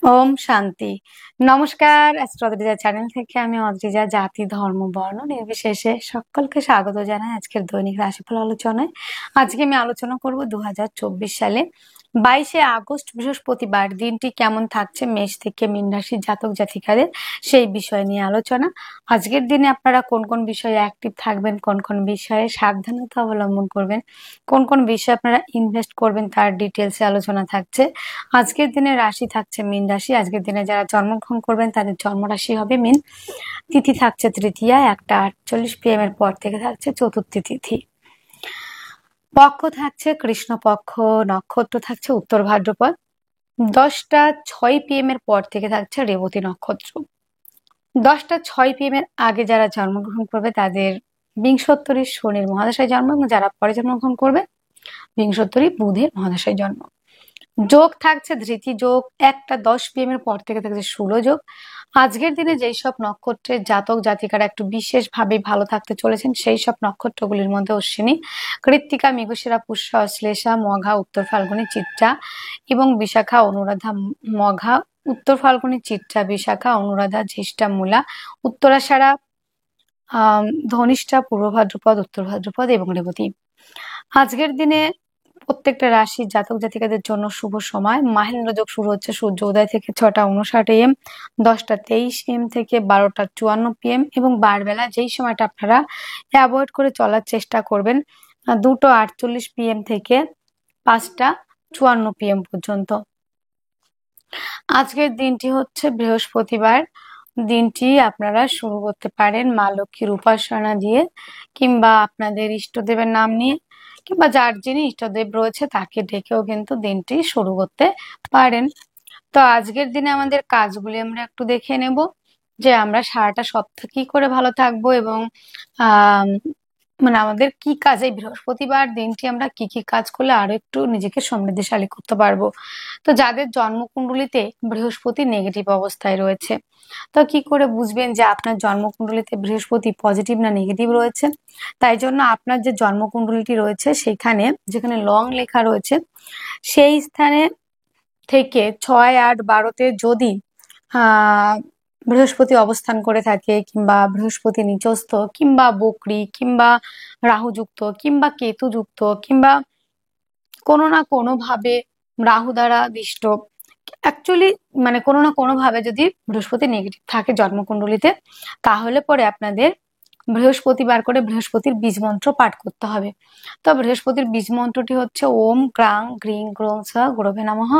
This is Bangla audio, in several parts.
ওম শান্তি। নমস্কার, অ্যাস্ট্রোলজিজা চ্যানেল থেকে আমি অদ্রিজা জাতি, ধর্ম, বর্ণ নির্বিশেষে সকলকে স্বাগত জানাই আজকের দৈনিক রাশিফল আলোচনায়। আজকে আমি আলোচনা করব 2024 সালে 22শে আগস্ট বৃহস্পতিবার দিনটি কেমন থাকছে মেষ থেকে মীন রাশির জাতক জাতিকাদের, সেই বিষয় নিয়ে আলোচনা। আজকের দিনে আপনারা কোন কোন বিষয়ে অ্যাক্টিভ থাকবেন, কোন কোন বিষয়ে সাবধানতা অবলম্বন করবেন, কোন কোন বিষয়ে আপনারা ইনভেস্ট করবেন তার ডিটেলসে আলোচনা থাকছে। আজকের দিনে রাশি থাকছে মীন রাশি। আজকের দিনে যারা জন্মগ্রহণ করবেন তাদের জন্ম রাশি হবে মীন। তিথি থাকছে তৃতীয়া, 1:48 PM এর পর থেকে থাকছে চতুর্থী তিথি। পক্ষ থাকছে কৃষ্ণপক্ষ, নক্ষত্র থাকছে উত্তর ভাদ্রপদ। 10:06 PM এর পর থেকে থাকছে রেবতী নক্ষত্র। 10:06 PM এর আগে যারা জন্মগ্রহণ করবে তাদের বিংশোত্তরী শনির মহাদশায় জন্ম, এবং যারা পরে জন্মগ্রহণ করবে বিংশোত্তরী বুধের মহাদশায় জন্ম। যোগ থাকছে ধৃতি যোগ, 1:10 PM এর পর থেকে থাকছে ষোল যোগ। আজকের দিনে যেই সব নক্ষত্রের জাতক জাতিকারা একটু বিশেষভাবে ভালো থাকতে চলেছেন সেই সব নক্ষত্রগুলির মধ্যে অশ্বিনী, কৃত্তিকা, মৃগশিরা, পুষ্যা, অশ্লেষা, মঘা, উত্তর ফাল্গুনী, চিত্রা এবং বিশাখা, অনুরাধা। মঘা, উত্তর ফাল্গুনী, চিত্রা, বিশাখা, অনুরাধা, জ্যেষ্ঠা, মূলা, উত্তরাষাঢ়া, ধনিষ্ঠা, পূর্ব ভাদ্রপদ, উত্তর ভাদ্রপদ এবং রেবতী। আজকের দিনে প্রত্যেকটা রাশির জাতক জাতিকাদের জন্য শুভ সময়। মাহেন্দ্র যোগ শুরু হচ্ছে সূর্য উদয় থেকে 6:59 AM, 10:23 AM থেকে 12:54 PM, এবং বারবেলা যেই সময়টা আপনারা অ্যাভয়েড করে চলার চেষ্টা করবেন 2:48 PM থেকে 5:54 PM পর্যন্ত। আজকের দিনটি হচ্ছে বৃহস্পতিবার। দিনটি আপনারা শুরু করতে পারেন মা লক্ষ্মীর উপাসনা দিয়ে, কিংবা আপনাদের ইষ্টদেবের নাম নিয়ে, কিংবা যার যিনি ইষ্টদেব রয়েছে তাকে ডেকেও কিন্তু দিনটি শুরু করতে পারেন। তো আজকের দিনে আমাদের কাজগুলি আমরা একটু দেখে নেব, যে আমরা সারাটা সপ্তাহ কি করে ভালো থাকবো, এবং আহ মানে আমাদের কি কাজ, এই বৃহস্পতিবার দিনটি আমরা কি কি কাজ করলে আরো একটু নিজেকে সমৃদ্ধিশালী করতে পারবো। তো যাদের জন্মকুণ্ডলিতে বৃহস্পতি নেগেটিভ অবস্থায় রয়েছে, তো কি করে বুঝবেন যে আপনার জন্মকুণ্ডলিতে বৃহস্পতি পজিটিভ না নেগেটিভ রয়েছে? তাই জন্য আপনার যে জন্মকুণ্ডলিটি রয়েছে সেখানে যেখানে লং লেখা রয়েছে সেই স্থানে থেকে 6, 8, 12-তে যদি বৃহস্পতি অবস্থান করে থাকে, কিংবা বৃহস্পতি নিচস্থ, কিংবা বকরি, কিংবা রাহুযুক্ত, কিংবা কেতুযুক্ত, কিংবা কোনো না কোনো ভাবে রাহু দ্বারা দিষ্ট, অ্যাকচুয়ালি মানে কোনো না কোনো ভাবে যদি বৃহস্পতি নেগেটিভ থাকে জন্মকুণ্ডলিতে, তাহলে পরে আপনাদের বৃহস্পতিবার করে বৃহস্পতির বীজ মন্ত্র পাঠ করতে হবে। তো বৃহস্পতির বীজ মন্ত্রটি হচ্ছে ওম ক্রাং গ্রিং গ্রোং স গুরবে নমঃ,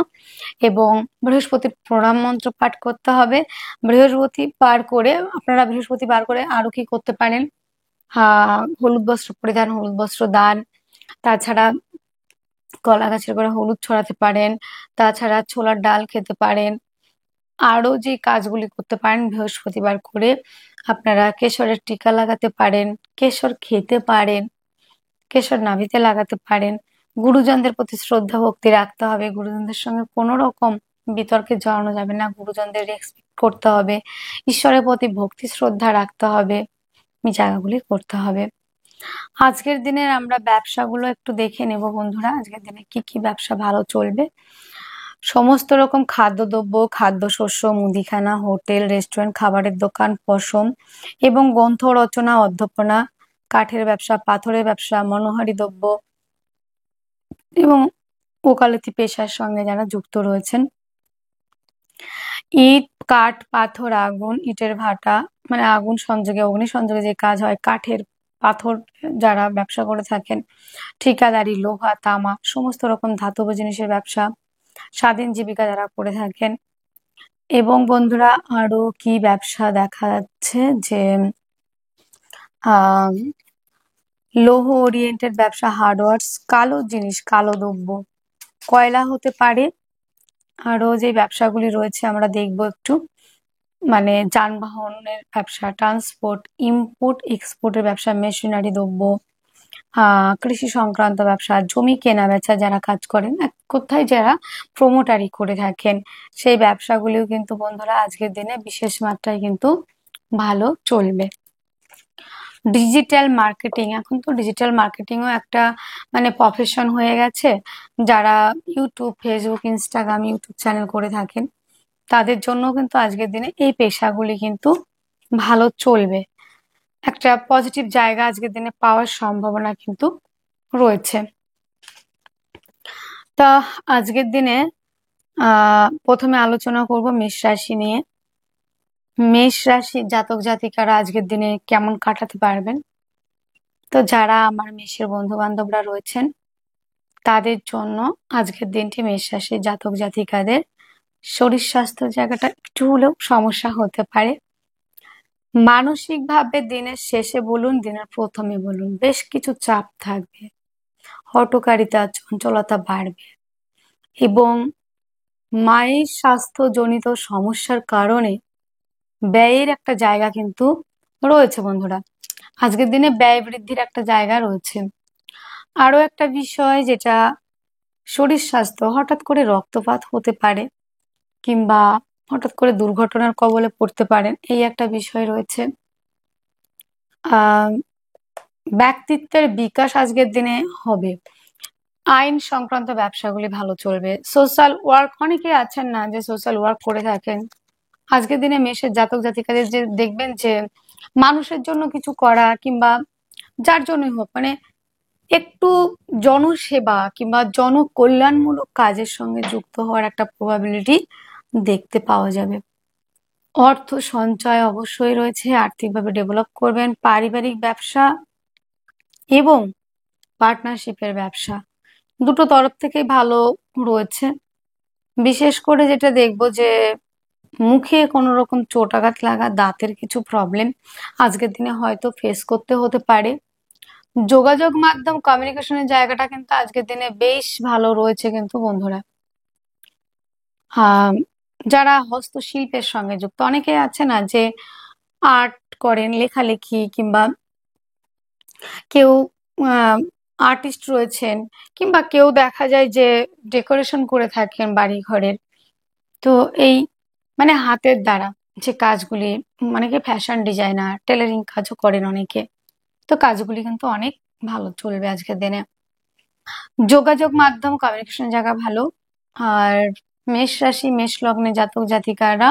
এবং বৃহস্পতির প্রণাম মন্ত্র পাঠ করতে হবে। বৃহস্পতিবার করে আপনারা বৃহস্পতিবার করে আরো কি করতে পারেন, হলুদ বস্ত্র পরিধান, হলুদ বস্ত্র দান, তাছাড়া কলা গাছের গোড়ায় হলুদ ছড়াতে পারেন, তাছাড়া ছোলার ডাল খেতে পারেন। আরো যে কাজগুলি করতে পারেন বৃহস্পতিবার করে, আপনারা কেশরের টিকা লাগাতে পারেন, কেশর খেতে পারেন, কেশর নাভিতে লাগাতে পারেন। গুরুজনদের প্রতি শ্রদ্ধা ভক্তি রাখতে হবে, গুরুজনদের সঙ্গে কোনো রকম বিতর্কে জড়ানো যাবে না, গুরুজনদের রেসপেক্ট করতে হবে, ঈশ্বরের প্রতি ভক্তি শ্রদ্ধা রাখতে হবে, এই জায়গাগুলি করতে হবে। আজকের দিনের আমরা ব্যবসাগুলো একটু দেখে নেব বন্ধুরা, আজকের দিনে কি কি ব্যবসা ভালো চলবে। সমস্ত রকম খাদ্যদ্রব্য, খাদ্যশস্য, মুদিখানা, হোটেল, রেস্টুরেন্ট, খাবারের দোকান, পশম এবং গ্রন্থ রচনা, অধ্যাপনা, কাঠের ব্যবসা, পাথরের ব্যবসা, মনোহারী দ্রব্য এবং ওকালতি পেশার সঙ্গে যারা যুক্ত রয়েছেন, ইট, কাঠ, পাথর, আগুন, ইটের ভাটা মানে আগুন সংযোগে, অগ্নি সংযোগে যে কাজ হয়, কাঠের, পাথর যারা ব্যবসা করে থাকেন, ঠিকাদারি, লোহা, তামা, সমস্ত রকম ধাতব জিনিসের ব্যবসা, স্বাধীন জীবিকা যারা করে থাকেন। এবং বন্ধুরা আরো কি ব্যবসা দেখা যাচ্ছে, যে লৌহ ওরিয়েন্টেড ব্যবসা, হার্ডওয়ার্স, কালো জিনিস, কালো দ্রব্য, কয়লা হতে পারে। আরো যে ব্যবসাগুলি রয়েছে আমরা দেখবো একটু, মানে যানবাহনের ব্যবসা, ট্রান্সপোর্ট, ইম্পোর্ট এক্সপোর্টের ব্যবসা, মেশিনারি দ্রব্য, কৃষি সংক্রান্ত ব্যবসা, জমি কেনা বেচা যারা কাজ করেন, এক কোথায় যারা প্রমোটারি করে থাকেন, সেই ব্যবসাগুলিও কিন্তু বন্ধুরা আজকের দিনে বিশেষ মাত্রায় কিন্তু ভালো চলবে। ডিজিটাল মার্কেটিং, এখন তো ডিজিটাল মার্কেটিংও একটা মানে প্রফেশন হয়ে গেছে। যারা YouTube, Facebook, Instagram, YouTube channel করে থাকেন, তাদের জন্য কিন্তু আজকের দিনে এই পেশাগুলি কিন্তু ভালো চলবে। একটা পজিটিভ জায়গা আজকের দিনে পাওয়ার সম্ভাবনা কিন্তু রয়েছে। তা আজকের দিনে প্রথমে আলোচনা করব মেষ রাশি নিয়ে। মেষ রাশি জাতক জাতিকারা আজকের দিনে কেমন কাটাতে পারবেন। তো যারা আমার মেষের বন্ধু বান্ধবরা রয়েছেন তাদের জন্য আজকের দিনটি মেষ রাশির জাতক জাতিকাদের শরীর স্বাস্থ্য জায়গাটা একটু হলেও সমস্যা হতে পারে। মানসিকভাবে দিনের শেষে বলুন দিনের প্রথমে বলুন বেশ কিছু চাপ থাকবে, হঠকারিতা চঞ্চলতা বাড়বে এবং মায়ের স্বাস্থ্যজনিত সমস্যার কারণে ব্যয়ের একটা জায়গা কিন্তু রয়েছে বন্ধুরা। আজকের দিনে ব্যয় বৃদ্ধির একটা জায়গা রয়েছে। আরো একটা বিষয় যেটা শরীর স্বাস্থ্য, হঠাৎ করে রক্তপাত হতে পারে কিংবা হঠাৎ করে দুর্ঘটনার কবলে পড়তে পারেন, এই একটা বিষয় রয়েছে। ব্যক্তিত্বের বিকাশ আজকের দিনে হবে। আইন সংক্রান্ত ব্যবসাগুলি ভালো চলবে। সোশ্যাল ওয়ার্ক, অনেকে আছেন না যে সোশ্যাল ওয়ার্ক করে থাকেন, আজকের দিনে মেষের জাতক জাতিকাদের যে দেখবেন যে মানুষের জন্য কিছু করা কিংবা যার জন্যই হোক, মানে একটু জনসেবা কিংবা জনকল্যাণমূলক কাজের সঙ্গে যুক্ত হওয়ার একটা প্রবাবিলিটি দেখতে পাওয়া যাবে। অর্থ সঞ্চয় অবশ্যই রয়েছে, আর্থিকভাবে ডেভেলপ করবেন। পারিবারিক ব্যবসা এবং পার্টনারশিপের ব্যবসা দুটো তরফ থেকেই ভালো রয়েছে। বিশেষ করে যেটা দেখবো যে মুখে কোনো রকম চোট আঘাত লাগা, দাঁতের কিছু প্রবলেম আজকের দিনে হয়তো ফেস করতে হতে পারে। যোগাযোগ মাধ্যম কমিউনিকেশনের জায়গাটা কিন্তু আজকের দিনে বেশ ভালো রয়েছে কিন্তু বন্ধুরা। যারা হস্তশিল্পের সঙ্গে যুক্ত, অনেকে আছে না যে আর্ট করেন, লেখালেখি কিংবা কেউ আর্টিস্ট রয়েছেন কিংবা কেউ দেখা যায় যে ডেকোরেশন করে থাকেন বাড়ি ঘরের। তো এই মানে হাতের দ্বারা যে কাজগুলি, অনেকে ফ্যাশন ডিজাইনার, টেলারিং কাজও করেন অনেকে, তো কাজগুলি কিন্তু অনেক ভালো চলবে আজকের দিনে। যোগাযোগ মাধ্যম কমিউনিকেশন জায়গা ভালো। আর মেষ রাশি মেষ লগ্নে জাতক জাতিকারা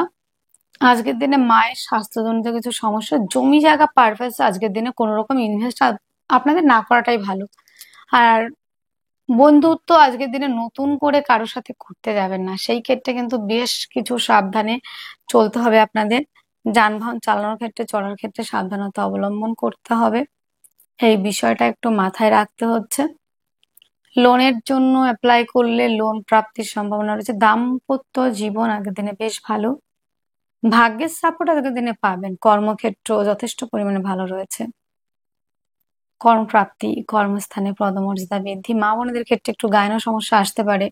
আজকের দিনে মায়ের স্বাস্থ্যজনিত কিছু সমস্যা, জমি জায়গা পারপাস আজকের দিনে কোনো রকম ইনভেস্ট আপনাদের না করাটাই ভালো। আর বন্ধুত্ব আজকের দিনে নতুন করে কারোর সাথে ঘুরতে যাবেন না, সেই ক্ষেত্রে কিন্তু বেশ কিছু সাবধানে চলতে হবে আপনাদের। যানবাহন চালানোর ক্ষেত্রে, চলার ক্ষেত্রে সাবধানতা অবলম্বন করতে হবে, এই বিষয়টা একটু মাথায় রাখতে হচ্ছে। লোনের জন্য অ্যাপ্লাই করলে লোন প্রাপ্তির সম্ভাবনা রয়েছে। দাম্পত্য জীবন আগের দিনে বেশ ভালো। ভাগ্যের সাপোর্ট আগের দিনে পাবেন। কর্মক্ষেত্র যথেষ্ট পরিমাণে ভালো রয়েছে। কর্মপ্রাপ্তি, কর্মস্থানে পদমর্যাদা বৃদ্ধি। মা বোনেদের ক্ষেত্রে একটু গায়না সমস্যা আসতে পারে।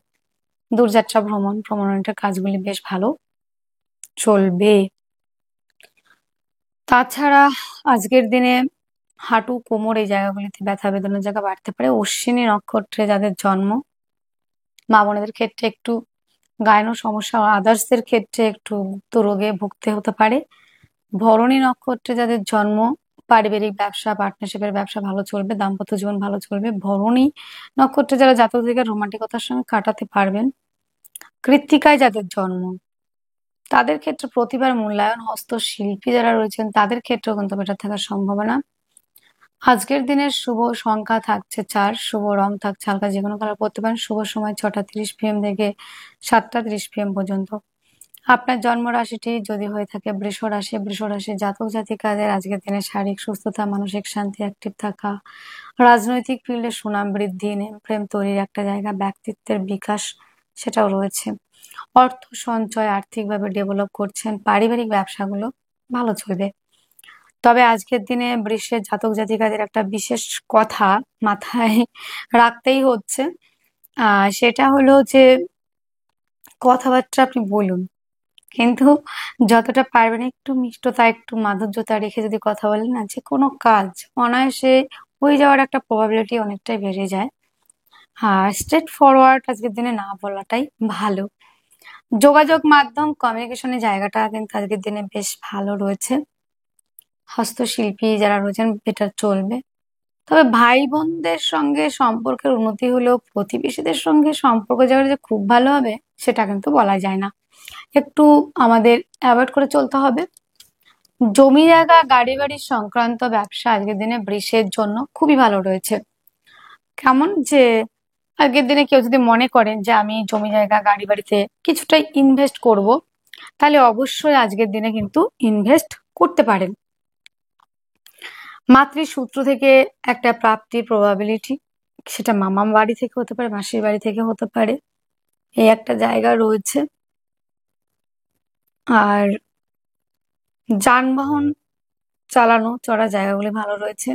দূরযাত্রা ভ্রমণ, ভ্রমণের কাজগুলি বেশ ভালো চলবে। তাছাড়া আজকের দিনে হাঁটু কোমর এই জায়গাগুলিতে ব্যথা বেদনার জায়গা বাড়তে পারে। অশ্বিনী নক্ষত্রে যাদের জন্ম, মা বোনেদের ক্ষেত্রে একটু গায়ন সমস্যা, আদার্সদের ক্ষেত্রে একটু গুপ্ত রোগে ভুগতে হতে পারে। ভরণী নক্ষত্রে যাদের জন্ম, পারিবারিক ব্যবসা, পার্টনারশিপের ব্যবসা ভালো চলবে, দাম্পত্য জীবন ভালো চলবে। ভরণী নক্ষত্রে যারা জাতক জাতিকা রোমান্টিকতার সঙ্গে কাটাতে পারবেন। কৃত্তিকায় যাদের জন্ম তাদের ক্ষেত্রে প্রতিভার মূল্যায়ন, হস্তশিল্পী যারা রয়েছেন তাদের ক্ষেত্রেও কিন্তু বেটার থাকার সম্ভাবনা। আজকের দিনের শুভ সংখ্যা থাকছে 4, শুভ রং থাকছে হালকা যে কোনো কালার পরতে পারেন। শুভ সময় 6টা 30 PM থেকে 7টা 30 PM পর্যন্ত। আপনার জন্ম রাশিটি যদি হয়ে থাকে বৃষ রাশি, বৃষ রাশির জাতক জাতিকাদের আজকের দিনে শারীরিক সুস্থতা, মানসিক শান্তি, অ্যাক্টিভ থাকা, রাজনৈতিক ফিল্ডে সুনাম বৃদ্ধি, প্রেম তৈরির একটা জায়গা, ব্যক্তিত্বের বিকাশ সেটাও রয়েছে। অর্থ সঞ্চয়, আর্থিকভাবে ডেভেলপ করছেন। পারিবারিক ব্যবসাগুলো ভালো চলবে। তবে আজকের দিনে বৃষের জাতক জাতিকাদের একটা বিশেষ কথা মাথায় রাখতেই হচ্ছে, সেটা হলো যে কথাবার্তা আপনি বলুন, কিন্তু যতটা পারবেন একটু মিষ্টতা, একটু মাধুর্যতা রেখে যদি কথা বলেন না, যে কোনো কাজ অনায়াসে হয়ে যাওয়ার একটা প্রবাবিলিটি অনেকটাই বেড়ে যায়। আর স্ট্রেট ফরওয়ার্ড আজকের দিনে না বলাটাই ভালো। যোগাযোগ মাধ্যম কমিউনিকেশনের জায়গাটা কিন্তু আজকের দিনে বেশ ভালো রয়েছে। হস্তশিল্পী যারা রয়েছেন এটা চলবে। তবে ভাই বোনদের সঙ্গে সম্পর্কের উন্নতি হলেও প্রতিবেশীদের সঙ্গে সম্পর্ক যাওয়ার যে খুব ভালো হবে সেটা কিন্তু বলা যায় না। একটু আমাদের অ্যাভয়েড করে চলতে হবে। জমি জায়গা গাড়ি বাড়ি সংক্রান্ত ব্যবসা আজকের দিনে বৃষের জন্য খুবই ভালো রয়েছে। কেমন যে আজকের দিনে কেউ যদি মনে করেন যে আমি জমি জায়গা গাড়ি বাড়িতে কিছুটা ইনভেস্ট করব, তাহলে অবশ্যই আজকের দিনে কিন্তু ইনভেস্ট করতে পারেন। মাতৃসূত্র থেকে একটা প্রাপ্তির প্রবাবিলিটি, সেটা মামা বাড়ি থেকে হতে পারে, মাসির বাড়ি থেকে হতে পারে, এই একটা জায়গা রয়েছে। আর যানবাহন চালানো চড়া জায়গাগুলি ভালো রয়েছে।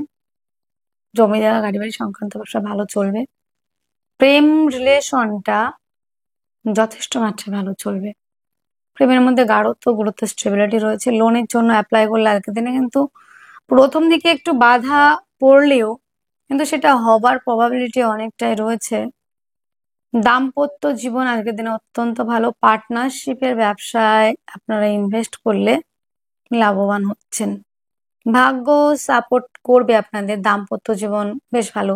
জমি জায়গা গাড়ি বাড়ি সংক্রান্ত ব্যবসা ভালো চলবে। প্রেম রিলেশনটা যথেষ্ট মাত্রায় ভালো চলবে। প্রেমের মধ্যে গাঢ়ত্ব গুরুত্ব স্টেবিলিটি রয়েছে। লোনের জন্য অ্যাপ্লাই করলে আজকের দিনে কিন্তু প্রথম দিকে একটু বাধা পড়লেও কিন্তু সেটা হবার প্রবাবিলিটি অনেকটাই রয়েছে। দাম্পত্য জীবন আজকের দিনে অত্যন্ত ভালো। পার্টনারশিপের ব্যবসায় আপনারা ইনভেস্ট করলে লাভবান হচ্ছেন। ভাগ্য সাপোর্ট করবে আপনাদের, দাম্পত্য জীবন বেশ ভালো।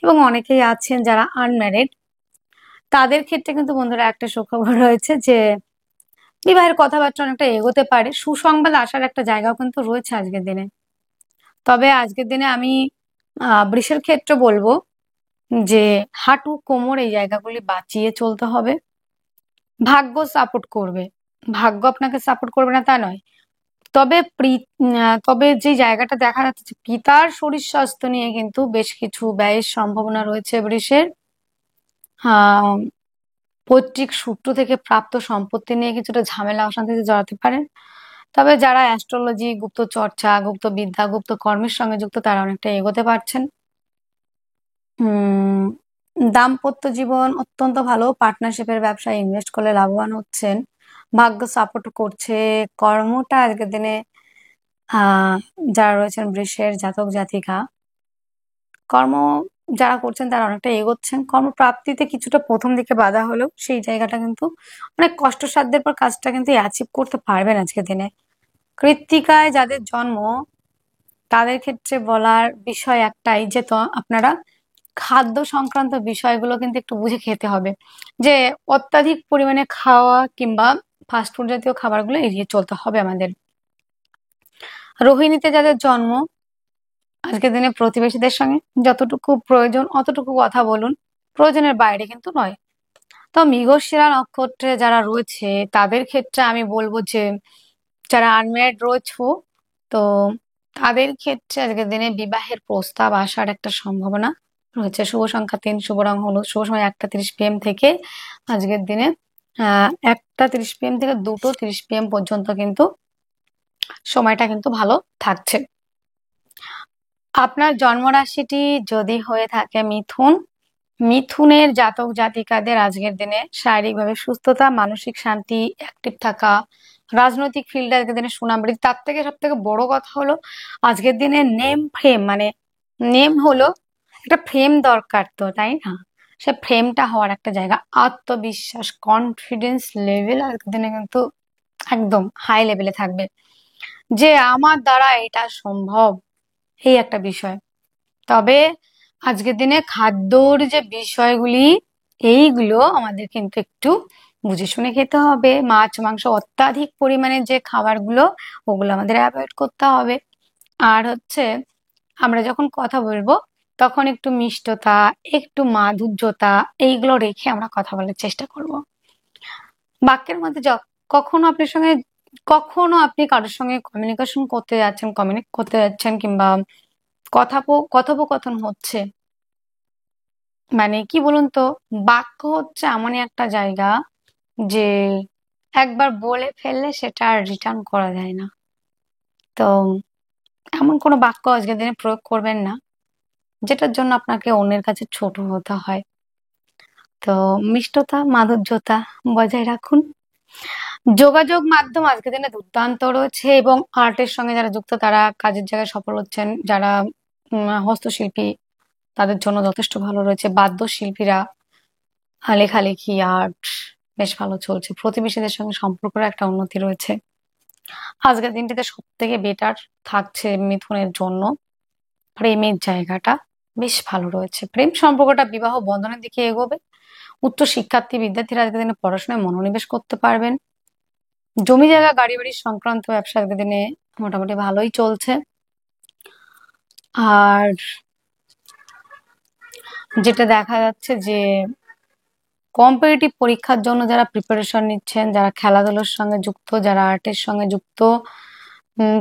এবং অনেকেই আছেন যারা আনম্যারিড, তাদের ক্ষেত্রে কিন্তু বন্ধুরা একটা সুখবর রয়েছে যে বিবাহের কথাবার্তা অনেকটা এগোতে পারে। সুসংবাদ আসার একটা জায়গাও কিন্তু রয়েছে আজকের দিনে। তবে আজকের দিনে আমি বৃষের ক্ষেত্রে বলবো যে হাঁটু কোমর এই জায়গাগুলি বাঁচিয়ে চলতে হবে। ভাগ্য সাপোর্ট করবে, ভাগ্য আপনাকে সাপোর্ট করবে না তা নয়। তবে যে জায়গাটা দেখা যাচ্ছে পিতার শরীর স্বাস্থ্য নিয়ে কিন্তু বেশ কিছু ব্যয়ের সম্ভাবনা রয়েছে বৃষের। পৈতৃক সূত্র থেকে প্রাপ্ত সম্পত্তি নিয়ে কিছুটা ঝামেলা অশান্তিতে জড়াতে পারেন। তবে যারা অ্যাস্ট্রোলজি, গুপ্ত চর্চা, গুপ্ত বিদ্যা, গুপ্ত কর্মের সঙ্গে যুক্ত তারা অনেকটা এগোতে পারছেন। দাম্পত্য জীবন অত্যন্ত ভালো। পার্টনারশিপের ব্যবসায় ইনভেস্ট করলে লাভবান হচ্ছেন। ভাগ্য সাপোর্ট করছে। কর্মটা আজকের দিনে যারা রয়েছেন বৃষের জাতক জাতিকা, কর্ম যারা করছেন তারা অনেকটা এগোচ্ছেন। কর্মপ্রাপ্তিতে কিছুটা প্রথম দিকে বাধা হলেও সেই জায়গাটা কিন্তু অনেক কষ্টসাধ্যের পর কাজটা কিন্তু অ্যাচিভ করতে পারবেন আজকের দিনে। কৃত্তিকায় যাদের জন্ম তাদের ক্ষেত্রে বলার বিষয় একটাই যে তো আপনারা খাদ্য সংক্রান্ত বিষয়গুলো কিন্তু একটু বুঝে খেতে হবে। যে অত্যাধিক পরিমাণে খাওয়া কিংবা ফাস্টফুড জাতীয় খাবারগুলো এড়িয়ে চলতে হবে আমাদের। রোহিণীতে যাদের জন্ম আজকের দিনে প্রতিবেশীদের সঙ্গে যতটুকু প্রয়োজন অতটুকু কথা বলুন, প্রয়োজনের বাইরে কিন্তু নয়। তো মৃগশিরা নক্ষত্রে যারা রয়েছে তাদের ক্ষেত্রে আমি বলবো যে যারা আনম্যারিড রয়েছে তো তাদের ক্ষেত্রে আজকের দিনে বিবাহের প্রস্তাব আসার একটা সম্ভাবনা রয়েছে। শুভ সংখ্যা 3, শুভ রং হলুদ, শুভ সময় 1টা 30 PM থেকে আজকের দিনে 1টা 30 PM থেকে 2টো 30 PM পর্যন্ত কিন্তু সময়টা কিন্তু ভালো থাকছে। আপনার জন্মরাশিটি যদি হয়ে থাকে মিথুন, মিথুনের জাতক জাতিকাদের আজকের দিনে শারীরিকভাবে সুস্থতা, মানসিক শান্তি, অ্যাক্টিভ থাকা, রাজনৈতিক ফিল্ডে আজকের দিনে সুনাম বৃদ্ধি। তার থেকে সব থেকে বড় কথা হলো আজকের দিনে নেম ফ্রেম, মানে নেম হলো একটা ফ্রেম দরকার তো, তাই না? সে ফ্রেমটা হওয়ার একটা জায়গা, আত্মবিশ্বাস, কনফিডেন্স লেভেল আজকের দিনে কিন্তু একদম হাই লেভেলে থাকবে যে আমার দ্বারা এটা সম্ভব, এই একটা বিষয়। তবে আজকের দিনে খাদ্যর যে বিষয়গুলি এইগুলো আমাদের কিন্তু একটু বুঝে শুনে খেতে হবে। মাছ মাংস অত্যাধিক পরিমাণে যে খাবারগুলো ওগুলো আমাদের অ্যাভয়েড করতে হবে। আর হচ্ছে আমরা যখন কথা বলবো তখন একটু মিষ্টতা, একটু মাধুর্যতা এইগুলো রেখে আমরা কথা বলার চেষ্টা করব। বাক্যের মধ্যে কখনো আপনি কারোর সঙ্গে কমিউনিকেশন করতে যাচ্ছেন, কমিউনিক করতে যাচ্ছেন কিংবা কথোপকথন হচ্ছে, মানে কি বলুন তো, বাক্য হচ্ছে এমনই একটা জায়গা যে একবার বলে ফেললে সেটা আর রিটার্ন করা যায় না। তো এমন কোনো বাক্য আজকের দিনে প্রয়োগ করবেন না যেটার জন্য আপনাকে অন্যের কাছে ছোট হতে হয়। তো মিষ্টতা, মাধুর্যতা বজায় রাখুন। যোগাযোগ মাধ্যম আজকের দিনে দুর্দান্ত রয়েছে এবং আর্টের সঙ্গে যারা যুক্ত তারা কাজের জায়গায় সফল হচ্ছেন। যারা হস্তশিল্পী তাদের জন্য যথেষ্ট ভালো রয়েছে। বাদ্যশিল্পীরা লেখালেখি, আর্ট বেশ ভালো চলছে। প্রতিবেশীদের সঙ্গে সম্পর্কের একটা উন্নতি রয়েছে। আজকের দিনটিতে সব থেকে বেটার থাকছে মিথুনের জন্য প্রেমের জায়গাটা বেশ ভালো রয়েছে। প্রেম সম্পর্কটা বিবাহ বন্ধনের দিকে এগোবে। উচ্চ শিক্ষার্থী বিদ্যার্থীরা আজকের দিনে পড়াশোনায় মনোনিবেশ করতে পারবেন। জমি জায়গা গাড়ি বাড়ি সংক্রান্ত ব্যবসা আজকের দিনে মোটামুটি ভালোই চলছে। আর যেটা দেখা যাচ্ছে যে কম্পিটিটিভ পরীক্ষার জন্য যারা প্রিপারেশন নিচ্ছেন, যারা খেলাধুলার সঙ্গে যুক্ত, যারা আর্টের সঙ্গে যুক্ত,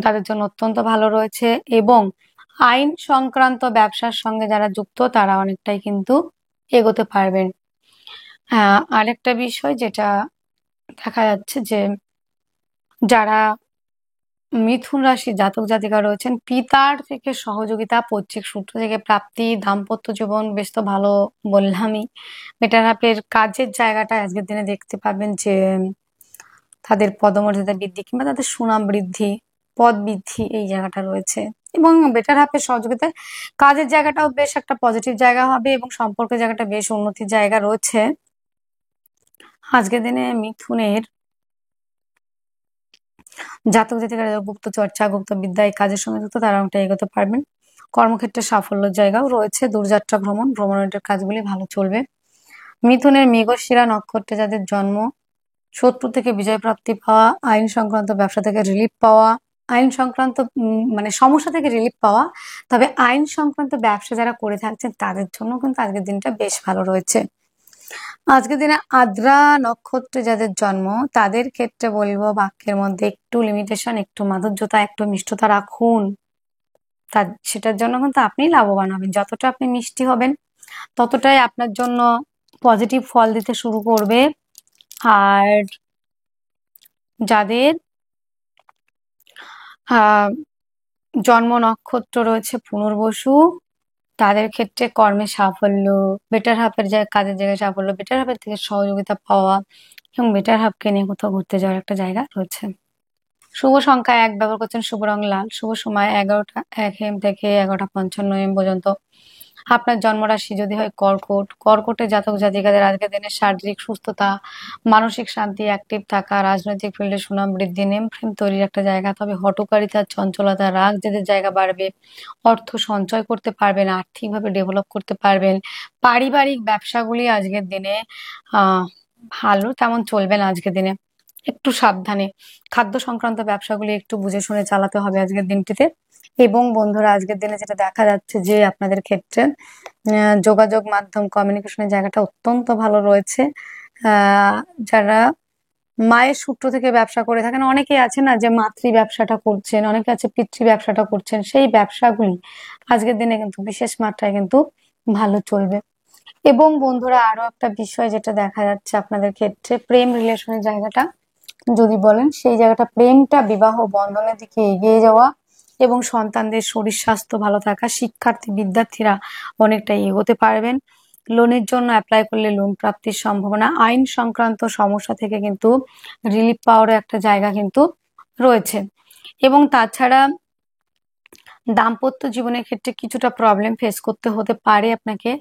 তাদের জন্য অত্যন্ত ভালো রয়েছে। এবং আইন সংক্রান্ত ব্যবসার সঙ্গে যারা যুক্ত তারা অনেকটাই কিন্তু এগোতে পারবেন। আরেকটা বিষয় যেটা দেখা যাচ্ছে যে যারা মিথুন রাশি জাতক জাতিকা রয়েছেন, পিতার থেকে সহযোগিতা, পৈতৃক সূত্র থেকে প্রাপ্তি, দাম্পত্য জীবন বেশ তো ভালো বললামই। বেটার হাফের কাজের জায়গাটা আজকের দিনে দেখতে পাবেন যে তাদের পদমর্যাদা বৃদ্ধি কিংবা তাদের সুনাম বৃদ্ধি, পদ বৃদ্ধি এই জায়গাটা রয়েছে। এবং বেটার হাফের সহযোগিতায় কাজের জায়গাটাও বেশ একটা পজিটিভ জায়গা হবে এবং সম্পর্কের জায়গাটা বেশ উন্নতির জায়গা রয়েছে। আজকের দিনে মিথুনের জাতক জাতিকারা গুপ্ত চর্চা, গুপ্ত বিদ্যা এই কাজের সঙ্গে যুক্ত তারা অনেকটা এগোতে পারবেন। কর্মক্ষেত্রে সাফল্যের জায়গাও রয়েছে। দূরযাত্রা ভ্রমণের কাজগুলি ভালো চলবে। মিথুনের মৃগশিরা নক্ষত্রে যাদের জন্ম, শত্রু থেকে বিজয় প্রাপ্তি পাওয়া, আইন সংক্রান্ত ব্যবসা থেকে রিলিফ পাওয়া, আইন সংক্রান্ত মানে সমস্যা থেকে রিলিফ পাওয়া। তবে আইন সংক্রান্ত ব্যবসা যারা করে থাকছেন তাদের জন্য কিন্তু আজকের দিনটা বেশ ভালো রয়েছে। আজকের দিনে আদ্রা নক্ষত্রে যাদের জন্ম তাদের ক্ষেত্রে বলবো বাক্যের মধ্যে একটু লিমিটেশন, একটু মাধুর্যতা, একটু মিষ্টতা রাখুন। সেটার জন্য কিন্তু আপনি লাভবান হবেন। যতটা আপনি মিষ্টি হবেন ততটাই আপনার জন্য পজিটিভ ফল দিতে শুরু করবে। আর যাদের জন্ম নক্ষত্র রয়েছে পুনর্বসু তাদের ক্ষেত্রে কর্মে সাফল্য, বেটার হাফের জায়গায় কাজের জায়গায় সাফল্য, বেটার হাফের থেকে সহযোগিতা পাওয়া এবং বেটার হাফকে নিয়ে কোথাও ঘুরতে যাওয়ার একটা জায়গা রয়েছে। শুভ সংখ্যা 1 ব্যবহার করছেন, শুভ রং লাল, শুভ সময় 11টা 1 AM থেকে 11টা 55 AM পর্যন্ত। আপনার জন্মরাশি যদি হয় কর্কটের জাতক জাতিকাদের আজকের দিনে শারীরিক সুস্থতা, মানসিক শান্তি, অ্যাক্টিভ থাকা, রাজনৈতিক ফিল্ডে সুনাম বৃদ্ধি, নেম ফ্রেম তৈরির একটা জায়গা। তবে হঠকারিতা, চঞ্চলতা, রাগ জেদের জায়গা বাড়বে। অর্থ সঞ্চয় করতে পারবেন, আর্থিকভাবে ডেভেলপ করতে পারবেন। পারিবারিক ব্যবসাগুলি আজকের দিনে ভালো তেমন চলবে না। আজকের দিনে একটু সাবধানে খাদ্য সংক্রান্ত ব্যবসাগুলি একটু বুঝে শুনে চালাতে হবে আজকের দিনটিতে। এবং বন্ধুরা আজকের দিনে যেটা দেখা যাচ্ছে যে আপনাদের ক্ষেত্রে যোগাযোগ মাধ্যম, কমিউনিকেশনের জায়গাটা অত্যন্ত ভালো রয়েছে। যারা মায়ের সূত্র থেকে ব্যবসা করে থাকেন, অনেকেই আছে না যে মাতৃ ব্যবসাটা করছেন, অনেকে আছে পিতৃ ব্যবসাটা করছেন, সেই ব্যবসাগুলি আজকের দিনে কিন্তু বিশেষ মাত্রায় কিন্তু ভালো চলবে। এবং বন্ধুরা আরো একটা বিষয় যেটা দেখা যাচ্ছে আপনাদের ক্ষেত্রে, প্রেম রিলেশনের জায়গাটা যদি বলেন, সেই জায়গাটা প্রেমটা বিবাহ বন্ধনের দিকে এগিয়ে যাওয়া এবং সন্তানদের শরীর স্বাস্থ্য ভালো থাকা, শিক্ষার্থী বিদ্যার্থীরা অনেকটাই এগোতে পারবেন। লোনের জন্য অ্যাপ্লাই করলে লোন প্রাপ্তির সম্ভাবনা, আইন সংক্রান্ত সমস্যা থেকে কিন্তু রিলিফ পাওয়ারও একটা জায়গা কিন্তু রয়েছে। এবং তাছাড়া দাম্পত্য জীবনের ক্ষেত্রে কিছুটা প্রবলেম ফেস করতে হতে পারে আপনাকে।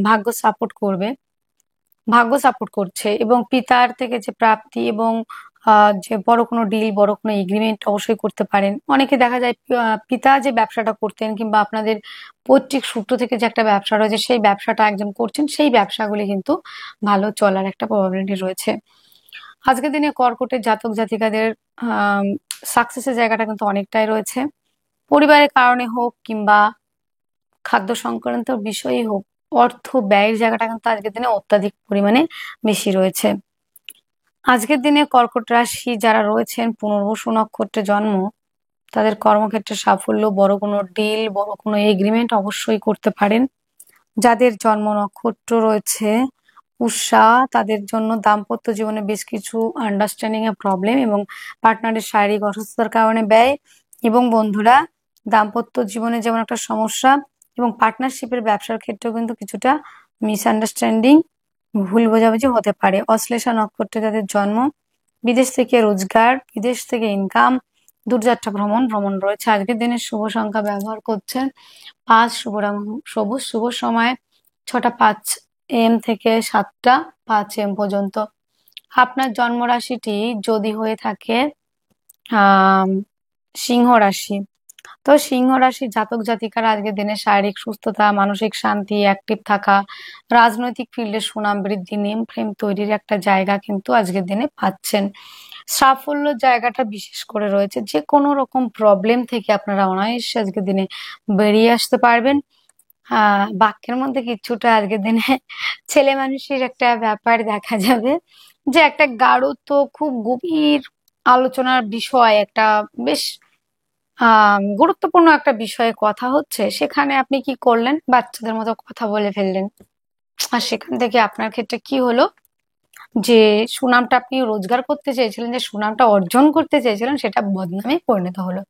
ভাগ্য সাপোর্ট করবে, ভাগ্য সাপোর্ট করছে। এবং পিতার থেকে যে প্রাপ্তি এবং যে বড় কোনো ডিল, বড় কোনো এগ্রিমেন্ট অবশ্যই করতে পারেন। অনেকে দেখা যায় পিতা যে ব্যবসাটা করতেন কিংবা আপনাদের পৈতৃক সূত্র থেকে যে একটা ব্যবসা রয়েছে সেই ব্যবসাটা একজন করছেন, সেই ব্যবসাগুলি কিন্তু ভালো চলার একটা প্রবাবিলিটি রয়েছে। আজকের দিনে কর্কটের জাতক জাতিকাদের সাকসেসের জায়গাটা কিন্তু অনেকটাই রয়েছে। পরিবারের কারণে হোক কিংবা খাদ্য সংক্রান্ত বিষয়ই হোক, অর্থ ব্যয়ের জায়গাটা কিন্তু আজকের দিনে অত্যাধিক পরিমাণে বেশি রয়েছে। আজকের দিনে কর্কট রাশি যারা রয়েছেন পুনর্বসু নক্ষত্রে জন্ম, তাদের কর্মক্ষেত্রে সাফল্য, বড় কোনো ডিল, বড় কোনো এগ্রিমেন্ট অবশ্যই করতে পারেন। যাদের জন্ম নক্ষত্র রয়েছে পুষ্যা, তাদের জন্য দাম্পত্য জীবনে বেশ কিছু আন্ডারস্ট্যান্ডিং এর প্রবলেম এবং পার্টনারের শারীরিক অসুস্থতার কারণে ব্যয়। এবং বন্ধুরা দাম্পত্য জীবনে যেমন একটা সমস্যা এবং পার্টনারশিপের ব্যবসার ক্ষেত্রেও কিন্তু কিছুটা মিসআন্ডারস্ট্যান্ডিং, ভুল বোঝাবুঝি হতে পারে। অশ্লেষা নক্ষত্রে যাদের জন্ম, বিদেশ থেকে রোজগার, বিদেশ থেকে ইনকাম, দূরযাত্রা ভ্রমণ রয়েছে। আজকের দিনে শুভ সংখ্যা ব্যবহার করছেন 5, শুভ রং সবুজ, শুভ সময় 6টা 5 AM থেকে 7টা 5 AM পর্যন্ত। আপনার জন্ম রাশিটি যদি হয়ে থাকে সিংহ রাশি, তো সিংহ রাশির জাতক জাতিকারা আজকের দিনে শারীরিক সুস্থতা, মানসিক শান্তি, অ্যাক্টিভ থাকা, রাজনৈতিক ফিল্ডে সুনাম বৃদ্ধি, নেম ফ্রেম তৈরির একটা জায়গা কিন্তু আজকের দিনে পাচ্ছেন। সাফল্য জায়গাটা বিশেষ করে রয়েছে। যে কোনো রকম প্রবলেম থেকে আপনারা অনায়াসে আজকের দিনে বেরিয়ে আসতে পারবেন। বাক্যের মধ্যে কিছুটা আজকের দিনে ছেলে মানুষের একটা ব্যাপার দেখা যাবে যে একটা গাঢ়ত্ব, খুব গভীর আলোচনার বিষয়, একটা বেশ গুরুত্বপূর্ণ একটা বিষয়ে কথা হচ্ছে, সেখানে আপনি কি করলেন? বাচ্চাদের মতো কথা বলে ফেললেন। আর সেখান থেকে আপনার ক্ষেত্রে কি হলো, যে সুনামটা আপনি রোজগার করতে চেয়েছিলেন, যে সুনামটা অর্জন করতে চেয়েছিলেন, সেটা বদনামে পরিণত হলো।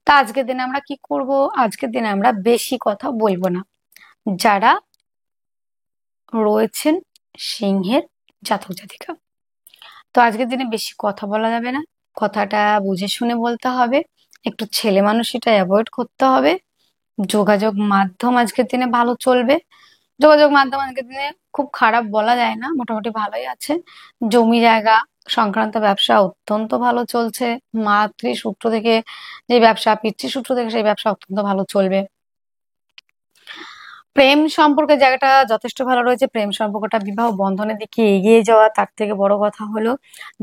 তা আজকের দিনে আমরা কি করব? আজকের দিনে আমরা বেশি কথা বলবো না। যারা রয়েছেন সিংহের জাতক জাতিকা, তো আজকের দিনে বেশি কথা বলা যাবে না। কথাটা বুঝে শুনে বলতে হবে। একটু ছেলে মানুষিটা অ্যাভয়েড করতে হবে। যোগাযোগ মাধ্যম আজকের দিনে ভালো চলবে। যোগাযোগ মাধ্যম আজকের দিনে খুব খারাপ বলা যায় না, মোটামুটি ভালোই আছে। জমি জায়গা সংক্রান্ত ব্যবসা অত্যন্ত ভালো চলছে। মাতৃসূত্র থেকে যে ব্যবসা, পিতৃসূত্র থেকে সেই ব্যবসা অত্যন্ত ভালো চলবে। প্রেম সম্পর্কের জায়গাটা যথেষ্ট ভালো রয়েছে। প্রেম সম্পর্কটা বিবাহ বন্ধনের দিকে এগিয়ে যাওয়া, তার থেকে বড় কথা হলো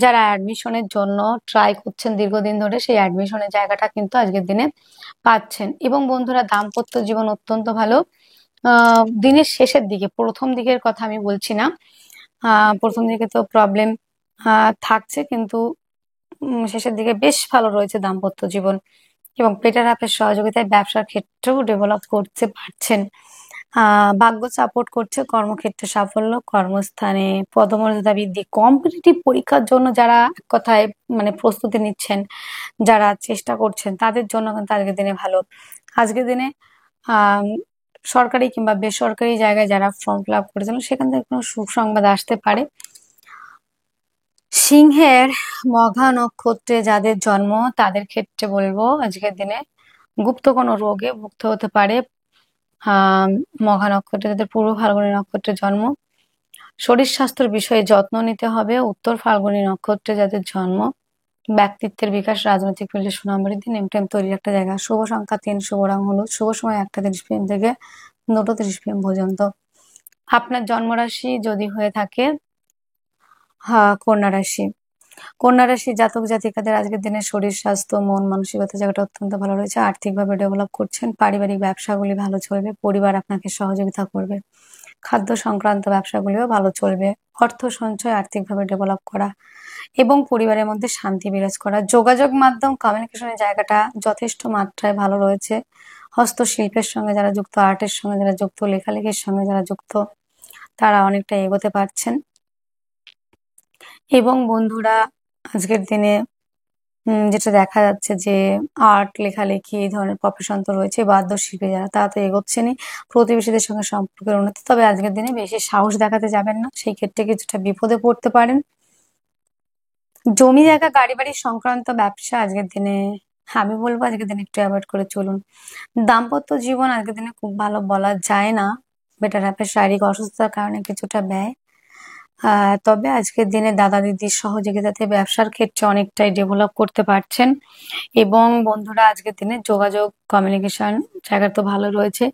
যারা অ্যাডমিশনের জন্য ট্রাই করছেন দীর্ঘদিন ধরে, সেই অ্যাডমিশনের জায়গাটা কিন্তু আজকের দিনে পাচ্ছেন। এবং বন্ধুরা, দাম্পত্য জীবন অত্যন্ত ভালো। দিনের শেষের দিকে, প্রথম দিকের কথা আমি বলছি না। প্রথম দিকে তো প্রবলেম থাকছে, কিন্তু শেষের দিকে বেশ ভালো রয়েছে দাম্পত্য জীবন। এবং পেটার হাফের সহযোগিতায় ব্যবসার ক্ষেত্রেও ডেভেলপ করতে পারছেন। ভাগ্য সাপোর্ট করছে। কর্মক্ষেত্রে সাফল্য, কর্মস্থানে পদমর্যাদা বৃদ্ধি। কম্পিটিটিভ পরীক্ষার জন্য যারা এক কথায় মানে প্রস্তুতি নিচ্ছেন, যারা চেষ্টা করছেন, তাদের জন্য কিন্তু আজকের দিনে ভালো। আজকের দিনে আহ সরকারি কিংবা বেসরকারি জায়গায় যারা ফর্ম ফিল আপ করেছেন, সেখান থেকে কোনো সুসংবাদ আসতে পারে। সিংহের মঘা নক্ষত্রে যাদের জন্ম, তাদের ক্ষেত্রে বলবো আজকের দিনে গুপ্ত কোনো রোগে ভুগতে হতে পারে। মঘা নক্ষত্রে যাদের পূর্ব ফাল্গুনী নক্ষত্রে জন্ম, শরীর স্বাস্থ্যের বিষয়ে যত্ন নিতে হবে। উত্তর ফাল্গুনী নক্ষত্রে যাদের জন্ম, ব্যক্তিত্বের বিকাশ, রাজনৈতিক ফিল্ডে সুনাম বৃদ্ধি, নেম টেম তৈরির একটা জায়গা। শুভ সংখ্যা 3, শুভ রং হলুদ, শুভ সময় 1টা 30 PM থেকে 2টো 30 PM পর্যন্ত। আপনার জন্মরাশি যদি হয়ে থাকে কন্যা রাশি, কন্যা রাশি জাতক জাতিকাদের আজকের দিনে শরীর স্বাস্থ্য, মন মানসিকতা জায়গাটা অত্যন্ত ভালো রয়েছে। আর্থিকভাবে ডেভেলপ করছেন। পারিবারিক ব্যবসাগুলি ভালো চলবে। পরিবার আপনাকে সহযোগিতা করবে। খাদ্য সংক্রান্ত ব্যবসাগুলিও ভালো চলবে। অর্থ সঞ্চয়, আর্থিকভাবে ডেভেলপ করা এবং পরিবারের মধ্যে শান্তি বিরাজ করা। যোগাযোগ মাধ্যম কমিউনিকেশনের জায়গাটা যথেষ্ট মাত্রায় ভালো রয়েছে। হস্তশিল্পের সঙ্গে যারা যুক্ত, আর্টের সঙ্গে যারা যুক্ত, লেখালেখির সঙ্গে যারা যুক্ত, তারা অনেকটা এগোতে পারছেন। এবং বন্ধুরা, আজকের দিনে যেটা দেখা যাচ্ছে যে আর্ট, লেখালেখি এই ধরনের প্রফেশন তো রয়েছে। বাদ্যশিল্পী যারা, তারা তো এগোচ্ছেনই। প্রতিবেশীদের সঙ্গে সম্পর্কের উন্নতি। তবে আজকের দিনে বেশি সাহস দেখাতে যাবেন না, সেই ক্ষেত্রে কিছুটা বিপদে পড়তে পারেন। জমি জায়গা, গাড়ি বাড়ি সংক্রান্ত ব্যবসা আজকের দিনে আমি বলবো আজকের দিনে একটু অ্যাভয়েড করে চলুন। দাম্পত্য জীবন আজকের দিনে খুব ভালো বলা যায় না। বেটার হাফের শারীরিক অসুস্থতার কারণে কিছুটা ব্যয়। তবে আজকের দিনে দাদা দিদির সহযোগিতাতে ব্যবসার ক্ষেত্রে অনেকটাই ডেভেলপ করতে পারছেন। এবং বন্ধুরা, আজকের দিনে যোগাযোগ কমিউনিকেশন জায়গা তো ভালো রয়েছে।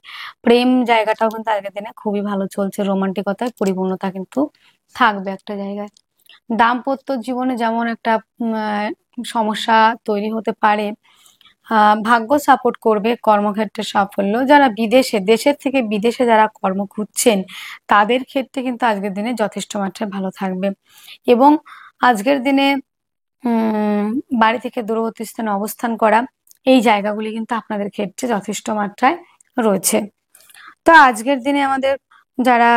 প্রেম জায়গাটাও কিন্তু আজকের দিনে খুবই ভালো চলছে। রোমান্টিকতায় পরিপূর্ণতা কিন্তু থাকবে একটা জায়গায়। দাম্পত্য জীবনে যেমন একটা সমস্যা তৈরি হতে পারে, ভাগ্য সাপোর্ট করবে। কর্মক্ষেত্রে সাফল্য। যারা বিদেশে, দেশের থেকে বিদেশে যারা কর্ম খুঁজছেন, তাদের ক্ষেত্রে কিন্তু আজকের দিনে যথেষ্ট মাত্রায় ভালো থাকবে। এবং আজকের দিনে বাড়ি থেকে দূরবর্তী স্থানে অবস্থান করা, এই জায়গাগুলি কিন্তু আপনাদের ক্ষেত্রে যথেষ্ট মাত্রায় রয়েছে। তো আজকের দিনে আমাদের যারা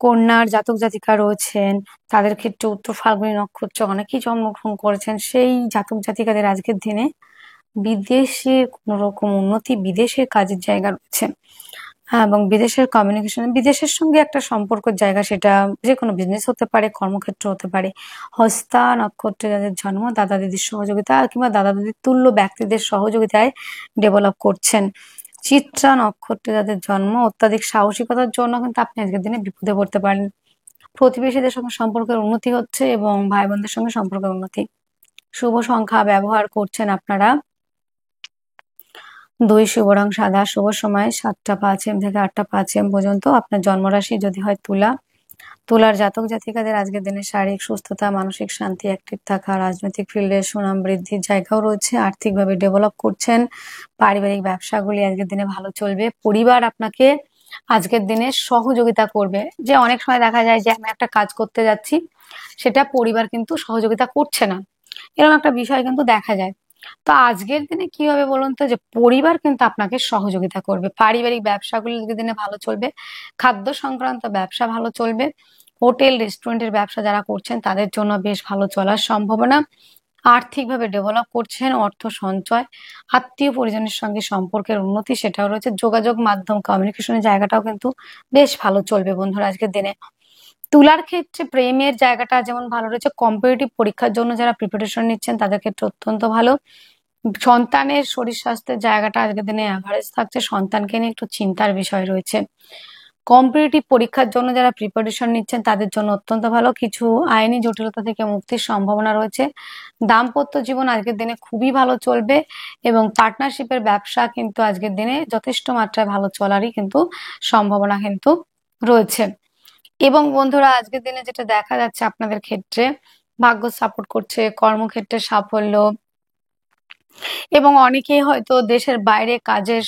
কন্যার জাতক জাতিকা রয়েছেন, তাদের ক্ষেত্রে উত্তর ফাল্গুনী নক্ষত্রে অনেকেই জন্মগ্রহণ করেছেন। সেই জাতক জাতিকাদের আজকের দিনে বিদেশে কোনো রকম উন্নতি, বিদেশের কাজের জায়গা রয়েছে। এবং বিদেশের কমিউনিকেশন, বিদেশের সঙ্গে একটা সম্পর্কের জায়গা, সেটা যে কোনো বিজনেস হতে পারে, কর্মক্ষেত্র হতে পারে। হস্তা নক্ষত্রে যাদের জন্ম, দাদা দিদির সহযোগিতা কিংবা দাদা দিদির তুল্য ব্যক্তিদের সহযোগিতায় ডেভেলপ করছেন। চিত্রা নক্ষত্রে যাদের জন্ম, অত্যাধিক সাহসিকতার জন্য কিন্তু আপনি আজকের দিনে বিপদে পড়তে পারেন। প্রতিবেশীদের সঙ্গে সম্পর্কের উন্নতি হচ্ছে এবং ভাই বোনদের সঙ্গে সম্পর্কের উন্নতি। শুভ সংখ্যা ব্যবহার করছেন আপনারা 2, শুভ রং সাদা, শুভ সময় 7টা 5 AM থেকে 8টা 5 AM পর্যন্ত। আপনার জন্মরাশি যদি হয় তুলা, তুলার জাতক জাতিকাদের আজকের দিনে শারীরিক সুস্থতা, মানসিক শান্তি, অ্যাক্টিভ থাকা, রাজনৈতিক ফিল্ডে সুনাম বৃদ্ধির জায়গাও রয়েছে, আর্থিকভাবে ডেভেলপ করছেন, পারিবারিক ব্যবসাগুলি আজকের দিনে ভালো চলবে, পরিবার আপনাকে আজকের দিনে সহযোগিতা করবে। যে অনেক সময় দেখা যায় যে আমি একটা কাজ করতে যাচ্ছি, সেটা পরিবার কিন্তু সহযোগিতা করছে না, এরকম একটা বিষয় কিন্তু দেখা যায়। তো আজকের দিনে কি হবে বলুন তো, যে পরিবার কিন্তু আপনাকে সহযোগিতা করবে, পারিবারিক ব্যবসাগুলো আজকের দিনে ভালো চলবে, খাদ্য সংক্রান্ত ব্যবসা ভালো চলবে, হোটেল রেস্টুরেন্টের ব্যবসা যারা করছেন তাদের জন্য বেশ ভালো চলার সম্ভাবনা, আর্থিকভাবে ডেভেলপ করছেন, অর্থ সঞ্চয়, আত্মীয় পরিজনের সঙ্গে সম্পর্কের উন্নতি সেটাও রয়েছে, যোগাযোগ মাধ্যম কমিউনিকেশনের জায়গাটাও কিন্তু বেশ ভালো চলবে বন্ধুরা আজকের দিনে। তুলার ক্ষেত্রে প্রেমের জায়গাটা যেমন ভালো রয়েছে, কম্পিটিটিভ পরীক্ষার জন্য যারা প্রিপারেশন নিচ্ছেন তাদের ক্ষেত্রে অত্যন্ত ভালো, সন্তানের শরীর স্বাস্থ্যের জায়গাটা আজকের দিনে অ্যাভারেজ থাকছে, সন্তানকে নিয়ে একটু চিন্তার বিষয় রয়েছে। কম্পিটিটিভ পরীক্ষার জন্য যারা প্রিপারেশন নিচ্ছেন তাদের জন্য অত্যন্ত ভালো, কিছু আইনি জটিলতা থেকে মুক্তির সম্ভাবনা রয়েছে, দাম্পত্য জীবন আজকের দিনে খুবই ভালো চলবে এবং পার্টনারশিপের ব্যবসা কিন্তু আজকের দিনে যথেষ্ট মাত্রায় ভালো চলারই কিন্তু সম্ভাবনা কিন্তু রয়েছে। এবং বন্ধুরা আজকের দিনে যেটা দেখা যাচ্ছে আপনাদের ক্ষেত্রে, ভাগ্য সাপোর্ট করছে, কর্মক্ষেত্রে সাফল্য, এবং অনেকেই হয়তো দেশের বাইরে কাজের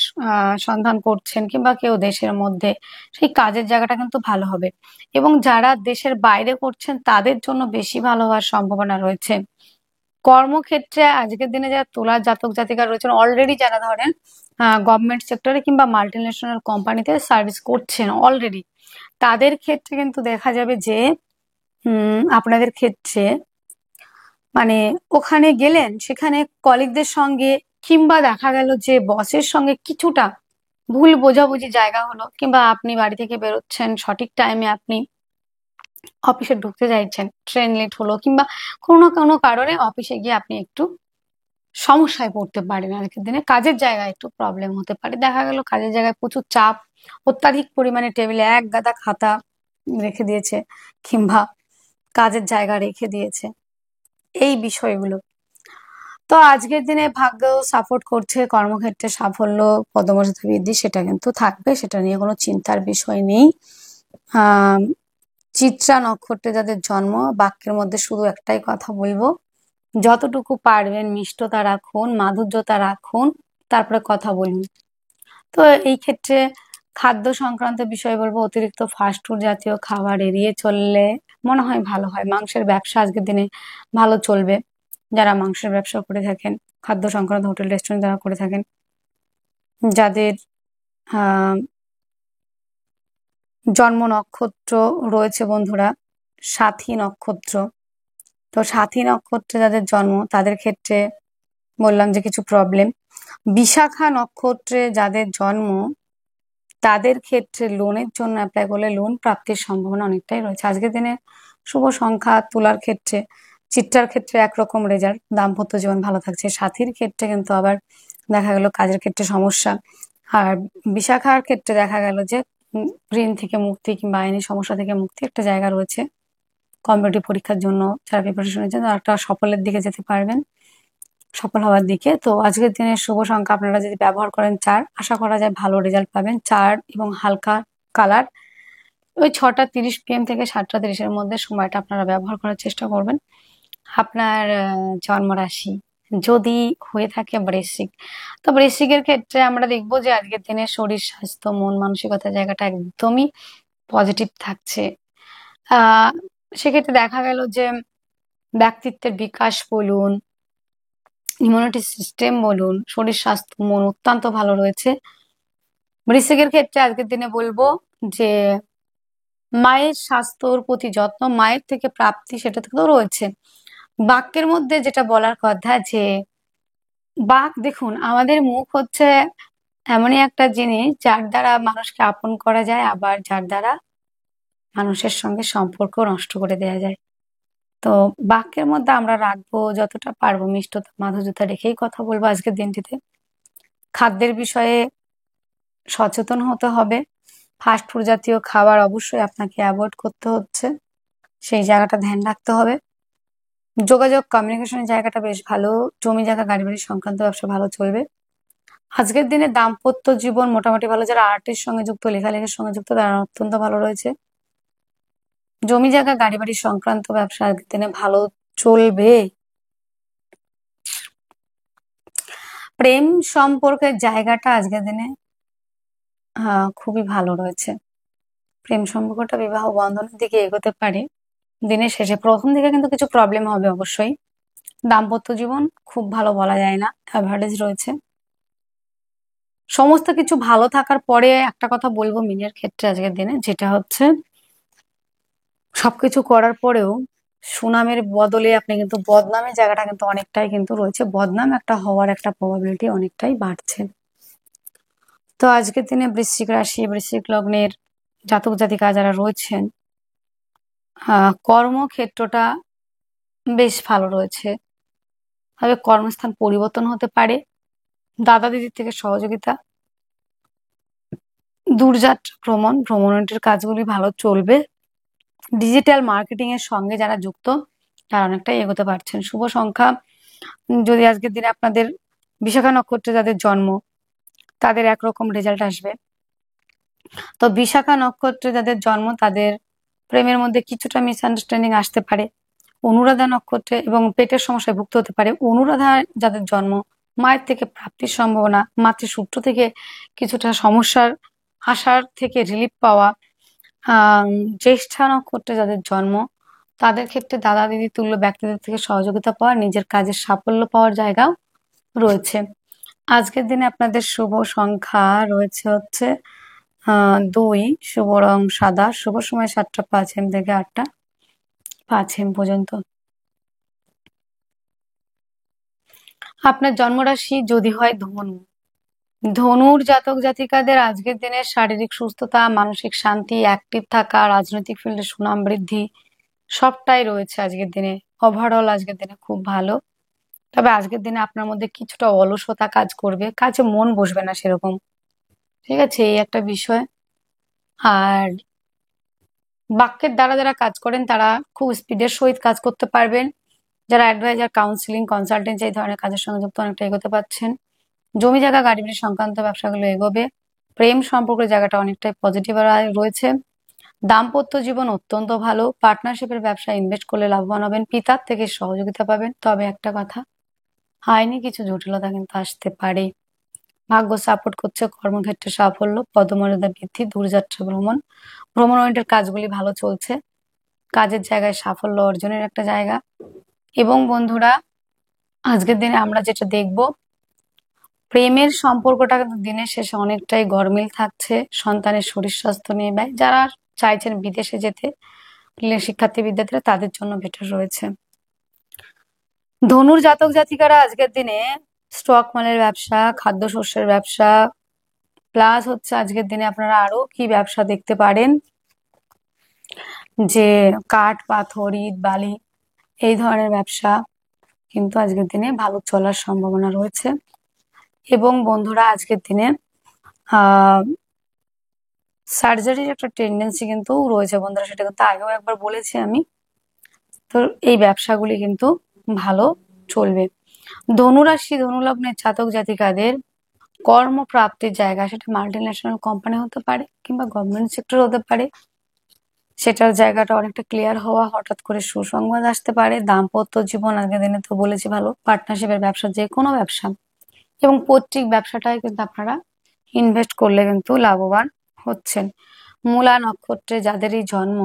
সন্ধান করছেন, কিংবা কেউ দেশের মধ্যে, সেই কাজের জায়গাটা কিন্তু ভালো হবে এবং যারা দেশের বাইরে করছেন তাদের জন্য বেশি ভালো হওয়ার সম্ভাবনা রয়েছে। কর্মক্ষেত্রে আজকের দিনে যারা তুলার জাতক জাতিকা রয়েছেন, অলরেডি যারা ধরেন গভর্নমেন্ট সেক্টরে কিংবা মাল্টিন্যাশনাল কোম্পানিতে সার্ভিস করছেন অলরেডি, তাদের ক্ষেত্রে কিন্তু দেখা যাবে যে আপনাদের ক্ষেত্রে মানে ওখানে গেলেন, সেখানে কলিগদের সঙ্গে কিংবা দেখা গেল যে বসের সঙ্গে কিছুটা ভুল বোঝাবুঝি জায়গা হলো, কিংবা আপনি বাড়ি থেকে বেরোচ্ছেন সঠিক টাইমে, আপনি অফিসে ঢুকতে চাইছেন, ট্রেন লেট হলো, কিংবা কোনো না কোনো কারণে অফিসে গিয়ে আপনি একটু সমস্যায় পড়তে পারেন, আজকের দিনে কাজের জায়গায় একটু প্রবলেম হতে পারে, দেখা গেল কাজের জায়গায় প্রচুর চাপ, অত্যাধিক পরিমাণে টেবিলে এক গাদা খাতা রেখে দিয়েছে, কিংবা কাজের জায়গা রেখে দিয়েছে, এই বিষয়গুলো। তো আজকের দিনে ভাগ্য সাপোর্ট করছে, কর্মক্ষেত্রে সাফল্য, পদমর্যাদা বৃদ্ধি সেটা কিন্তু থাকবে, সেটা নিয়ে কোনো চিন্তার বিষয় নেই। চিত্রা নক্ষত্রে যাদের জন্ম, বাক্যের মধ্যে শুধু একটাই কথা বলবো, যতটুকু পারবেন মিষ্টতা রাখুন, মাধুর্যতা রাখুন, তারপরে কথা বলুন। তো এই ক্ষেত্রে খাদ্য সংক্রান্ত বিষয় বলবো, অতিরিক্ত ফাস্টফুড জাতীয় খাবার এড়িয়ে চললে মনে হয় ভালো হয়। মাংসের ব্যবসা আজকের দিনে ভালো চলবে, যারা মাংসের ব্যবসা করে থাকেন, খাদ্য সংক্রান্ত হোটেল রেস্টুরেন্ট যারা করে থাকেন, যাদের জন্ম নক্ষত্র রয়েছে বন্ধুরা সাথী নক্ষত্র, তো সাথী নক্ষত্রে যাদের জন্ম তাদের ক্ষেত্রে বললাম যে কিছু প্রবলেম। বিশাখা নক্ষত্রে যাদের জন্ম তাদের ক্ষেত্রে লোনের জন্য অ্যাপ্লাই করলে লোন প্রাপ্তির সম্ভাবনা অনেকটাই রয়েছে আজকের দিনে। শুভ সংখ্যা তুলার ক্ষেত্রে, চিত্রার ক্ষেত্রে একরকম রেজাল্ট, দাম্পত্য জীবন ভালো থাকছে, সাথীর ক্ষেত্রে কিন্তু আবার দেখা গেল কাজের ক্ষেত্রে সমস্যা, আর বিশাখার ক্ষেত্রে দেখা গেল যে ঋণ থেকে মুক্তি কিংবা আইনি সমস্যা থেকে মুক্তি একটা জায়গা রয়েছে। কম্পিটিটিভ পরীক্ষার জন্য যারা প্রিপারেশনের জন্য একটা সফলের দিকে যেতে পারবেন, সফল হওয়ার দিকে। তো আজকের দিনের শুভ সংখ্যা আপনারা যদি ব্যবহার করেন 4, আশা করা যায় ভালো রেজাল্ট পাবেন। 4 এবং হালকা কালার, ওই 6:30 PM থেকে 7:30 এর মধ্যে সময়টা আপনারা ব্যবহার করার চেষ্টা করবেন। আপনার জন্মরাশি যদি হয়ে থাকে বৃশ্চিক, তো বৃশ্চিকের ক্ষেত্রে আমরা দেখবো যে আজকের দিনে শরীর স্বাস্থ্য মন মানসিকতার জায়গাটা একদমই পজিটিভ থাকছে। সেক্ষেত্রে দেখা গেল যে ব্যক্তিত্বের বিকাশ বলুন, ইমিউনিটি সিস্টেম বলুন, শরীর স্বাস্থ্য মন অত্যন্ত ভালো রয়েছে। বৃশ্চিকের ক্ষেত্রে আজকের দিনে বলবো যে মায়ের স্বাস্থ্যর প্রতি যত্ন, মায়ের থেকে প্রাপ্তি সেটা তো রয়েছে। বাক্যের মধ্যে যেটা বলার কথা যে বাক, দেখুন আমাদের মুখ হচ্ছে এমনই একটা জিনিস যার দ্বারা মানুষকে আপন করা যায়, আবার যার দ্বারা মানুষের সঙ্গে সম্পর্ক নষ্ট করে দেওয়া যায়। তো বাক্যের মধ্যে আমরা রাখবো যতটা পারবো মিষ্টতা মাধুর্যতা রেখেই কথা বলবো আজকের দিনটিতে। খাদ্যের বিষয়ে সচেতন হতে হবে, ফাস্টফুড জাতীয় খাবার অবশ্যই আপনাকে অ্যাভয়েড করতে হচ্ছে, সেই জায়গাটা ধ্যান রাখতে হবে। যোগাযোগ কমিউনিকেশনের জায়গাটা বেশ ভালো, জমি জায়গা গাড়ি বাড়ি সংক্রান্ত ব্যবসা ভালো চলবে। আজকের দিনে দাম্পত্য জীবন মোটামুটি ভালো, যারা আর্টের সঙ্গে যুক্ত লেখালেখির সঙ্গে যুক্ত তারা অত্যন্ত ভালো রয়েছে। জমি জায়গা গাড়ি বাড়ি সংক্রান্ত ব্যবসা আজকের দিনে ভালো চলবে। প্রেম সম্পর্কের জায়গাটা আজকের দিনে খুবই ভালো রয়েছে। প্রেম সম্পর্কটা বিবাহ বন্ধনের দিকে এগোতে পারে। দিনের শেষে প্রথম দিকে কিন্তু কিছু প্রবলেম হবে অবশ্যই। দাম্পত্য জীবন খুব ভালো বলা যায় না, অ্যাভারেজ রয়েছে। সমস্ত কিছু ভালো থাকার পরে একটা কথা বলবো মিনের ক্ষেত্রে আজকের দিনে, যেটা হচ্ছে সবকিছু করার পরেও সুনামের বদলে আপনি কিন্তু বদনামের জায়গাটা কিন্তু অনেকটাই কিন্তু রয়েছে। বদনাম একটা হওয়ার একটা প্রবাবিলিটি অনেকটাই বাড়ছে। তো আজকের দিনে বৃশ্চিক রাশি, বৃশ্চিক লগ্নের জাতক জাতিকা যারা রয়েছেন, কর্মক্ষেত্রটা বেশ ভালো রয়েছে। তবে কর্মস্থান পরিবর্তন হতে পারে, দাদা দিদির থেকে সহযোগিতা, দূরযাত্রা ভ্রমণের কাজগুলি ভালো চলবে। ডিজিটাল মার্কেটিং এর সঙ্গে যারা যুক্ত তারা অনেকটাই এগোতে পারছেন। শুভ সংখ্যা, যদি আজকের দিনে আপনাদের বিশাখা নক্ষত্রে যাদের জন্ম তাদের একরকম রেজাল্ট আসবে। তো বিশাখা নক্ষত্রে যাদের জন্ম তাদের প্রেমের মধ্যে কিছুটা মিসআন্ডারস্ট্যান্ডিং আসতে পারে। অনুরাধা নক্ষত্রে এবং পেটের সমস্যায় ভুগতে হতে পারে। অনুরাধা যাদের জন্ম, মায়ের থেকে প্রাপ্তির সম্ভাবনা, মাতৃসূত্র থেকে কিছুটা সমস্যার আসার থেকে রিলিফ পাওয়া। জ্যেষ্ঠা নক্ষত্রে যাদের জন্ম তাদের ক্ষেত্রে দাদা দিদি তুল্য ব্যক্তিদের থেকে সহযোগিতা পাওয়া, নিজের কাজের সাফল্য পাওয়ার জায়গাও রয়েছে। আজকের দিনে আপনাদের শুভ সংখ্যা রয়েছে হচ্ছে 2, শুভ রং সাদা, শুভ সময় 7টা 5 AM থেকে 8টা 5 AM পর্যন্ত। আপনার জন্মরাশি যদি হয় ধনু, ধনুর জাতক জাতিকাদের আজকের দিনে শারীরিক সুস্থতা, মানসিক শান্তি, অ্যাক্টিভ থাকা, রাজনৈতিক ফিল্ডে সুনাম বৃদ্ধি সবটাই রয়েছে আজকের দিনে। ওভারঅল আজকের দিনে খুব ভালো। তবে আজকের দিনে আপনার মধ্যে কিছুটা অলসতা কাজ করবে, কাজে মন বসবে না সেরকম, ঠিক আছে, এই একটা বিষয়। আর বাক্যের দ্বারা যারা কাজ করেন তারা খুব স্পিডের সহিত কাজ করতে পারবেন। যারা অ্যাডভাইজার, কাউন্সিলিং, কনসালটেন্সি এই ধরনের কাজের সঙ্গে যুক্ত অনেকটা এগোতে পারছেন। জমি জায়গা গাড়ি বাড়ি সংক্রান্ত ব্যবসাগুলো এগোবে। প্রেম সম্পর্কের জায়গাটা অনেকটাই পজিটিভ রয়েছে। দাম্পত্য জীবন অত্যন্ত ভালো। পার্টনারশিপের ব্যবসায় ইনভেস্ট করলে লাভবান হবেন, পিতার থেকে সহযোগিতা পাবেন। তবে একটা কথা, আইনি কিছু জটিলতা কিন্তু আসতে পারে। ভাগ্য সাপোর্ট করছে, কর্মক্ষেত্রে সাফল্য, পদমর্যাদা বৃদ্ধি, দূরযাত্রা ভ্রমণের কাজগুলি ভালো চলছে। কাজের জায়গায় সাফল্য অর্জনের একটা জায়গা। এবং বন্ধুরা, আজকের দিনে আমরা যেটা দেখব, প্রেমের সম্পর্কটা কিন্তু দিনের শেষে অনেকটাই গরমিল থাকছে। সন্তানের শরীর স্বাস্থ্য নিয়ে ব্যয়, যারা চাইছেন বিদেশে যেতে শিক্ষার্থী বিদ্যার্থীরা তাদের জন্য বেটার রয়েছে। ধনুর জাতক জাতিকারা আজকের দিনে স্টক মালের ব্যবসা, খাদ্যশস্যের ব্যবসা, প্লাস হচ্ছে আজকের দিনে আপনারা আরো কি ব্যবসা দেখতে পারেন, যে কাঠ, পাথর, ইট, বালি এই ধরনের ব্যবসা কিন্তু আজকের দিনে ভালো চলার সম্ভাবনা রয়েছে। এবং বন্ধুরা, আজকের দিনে সার্জারির একটা টেন্ডেন্সি কিন্তু রয়েছে বন্ধুরা, সেটা কিন্তু আগেও একবার বলেছি আমি। তো এই ব্যবসাগুলি কিন্তু ভালো চলবে। ধনুরাশি, ধনুলগ্নের জাতক জাতিকাদের কর্মপ্রাপ্তির জায়গা, সেটা মাল্টিন্যাশনাল কোম্পানি হতে পারে কিংবা গভর্নমেন্ট সেক্টর হতে পারে, সেটার জায়গাটা অনেকটা ক্লিয়ার হওয়া, হঠাৎ করে সুসংবাদ আসতে পারে। দাম্পত্য জীবন আজকের দিনে তো বলেছি ভালো। পার্টনারশিপের ব্যবসা, যে কোনো ব্যবসা এবং পৈতৃক ব্যবসাটাই কিন্তু আপনারা ইনভেস্ট করলে কিন্তু লাভবান হচ্ছেন। মূলা নক্ষত্রে যাদেরই জন্ম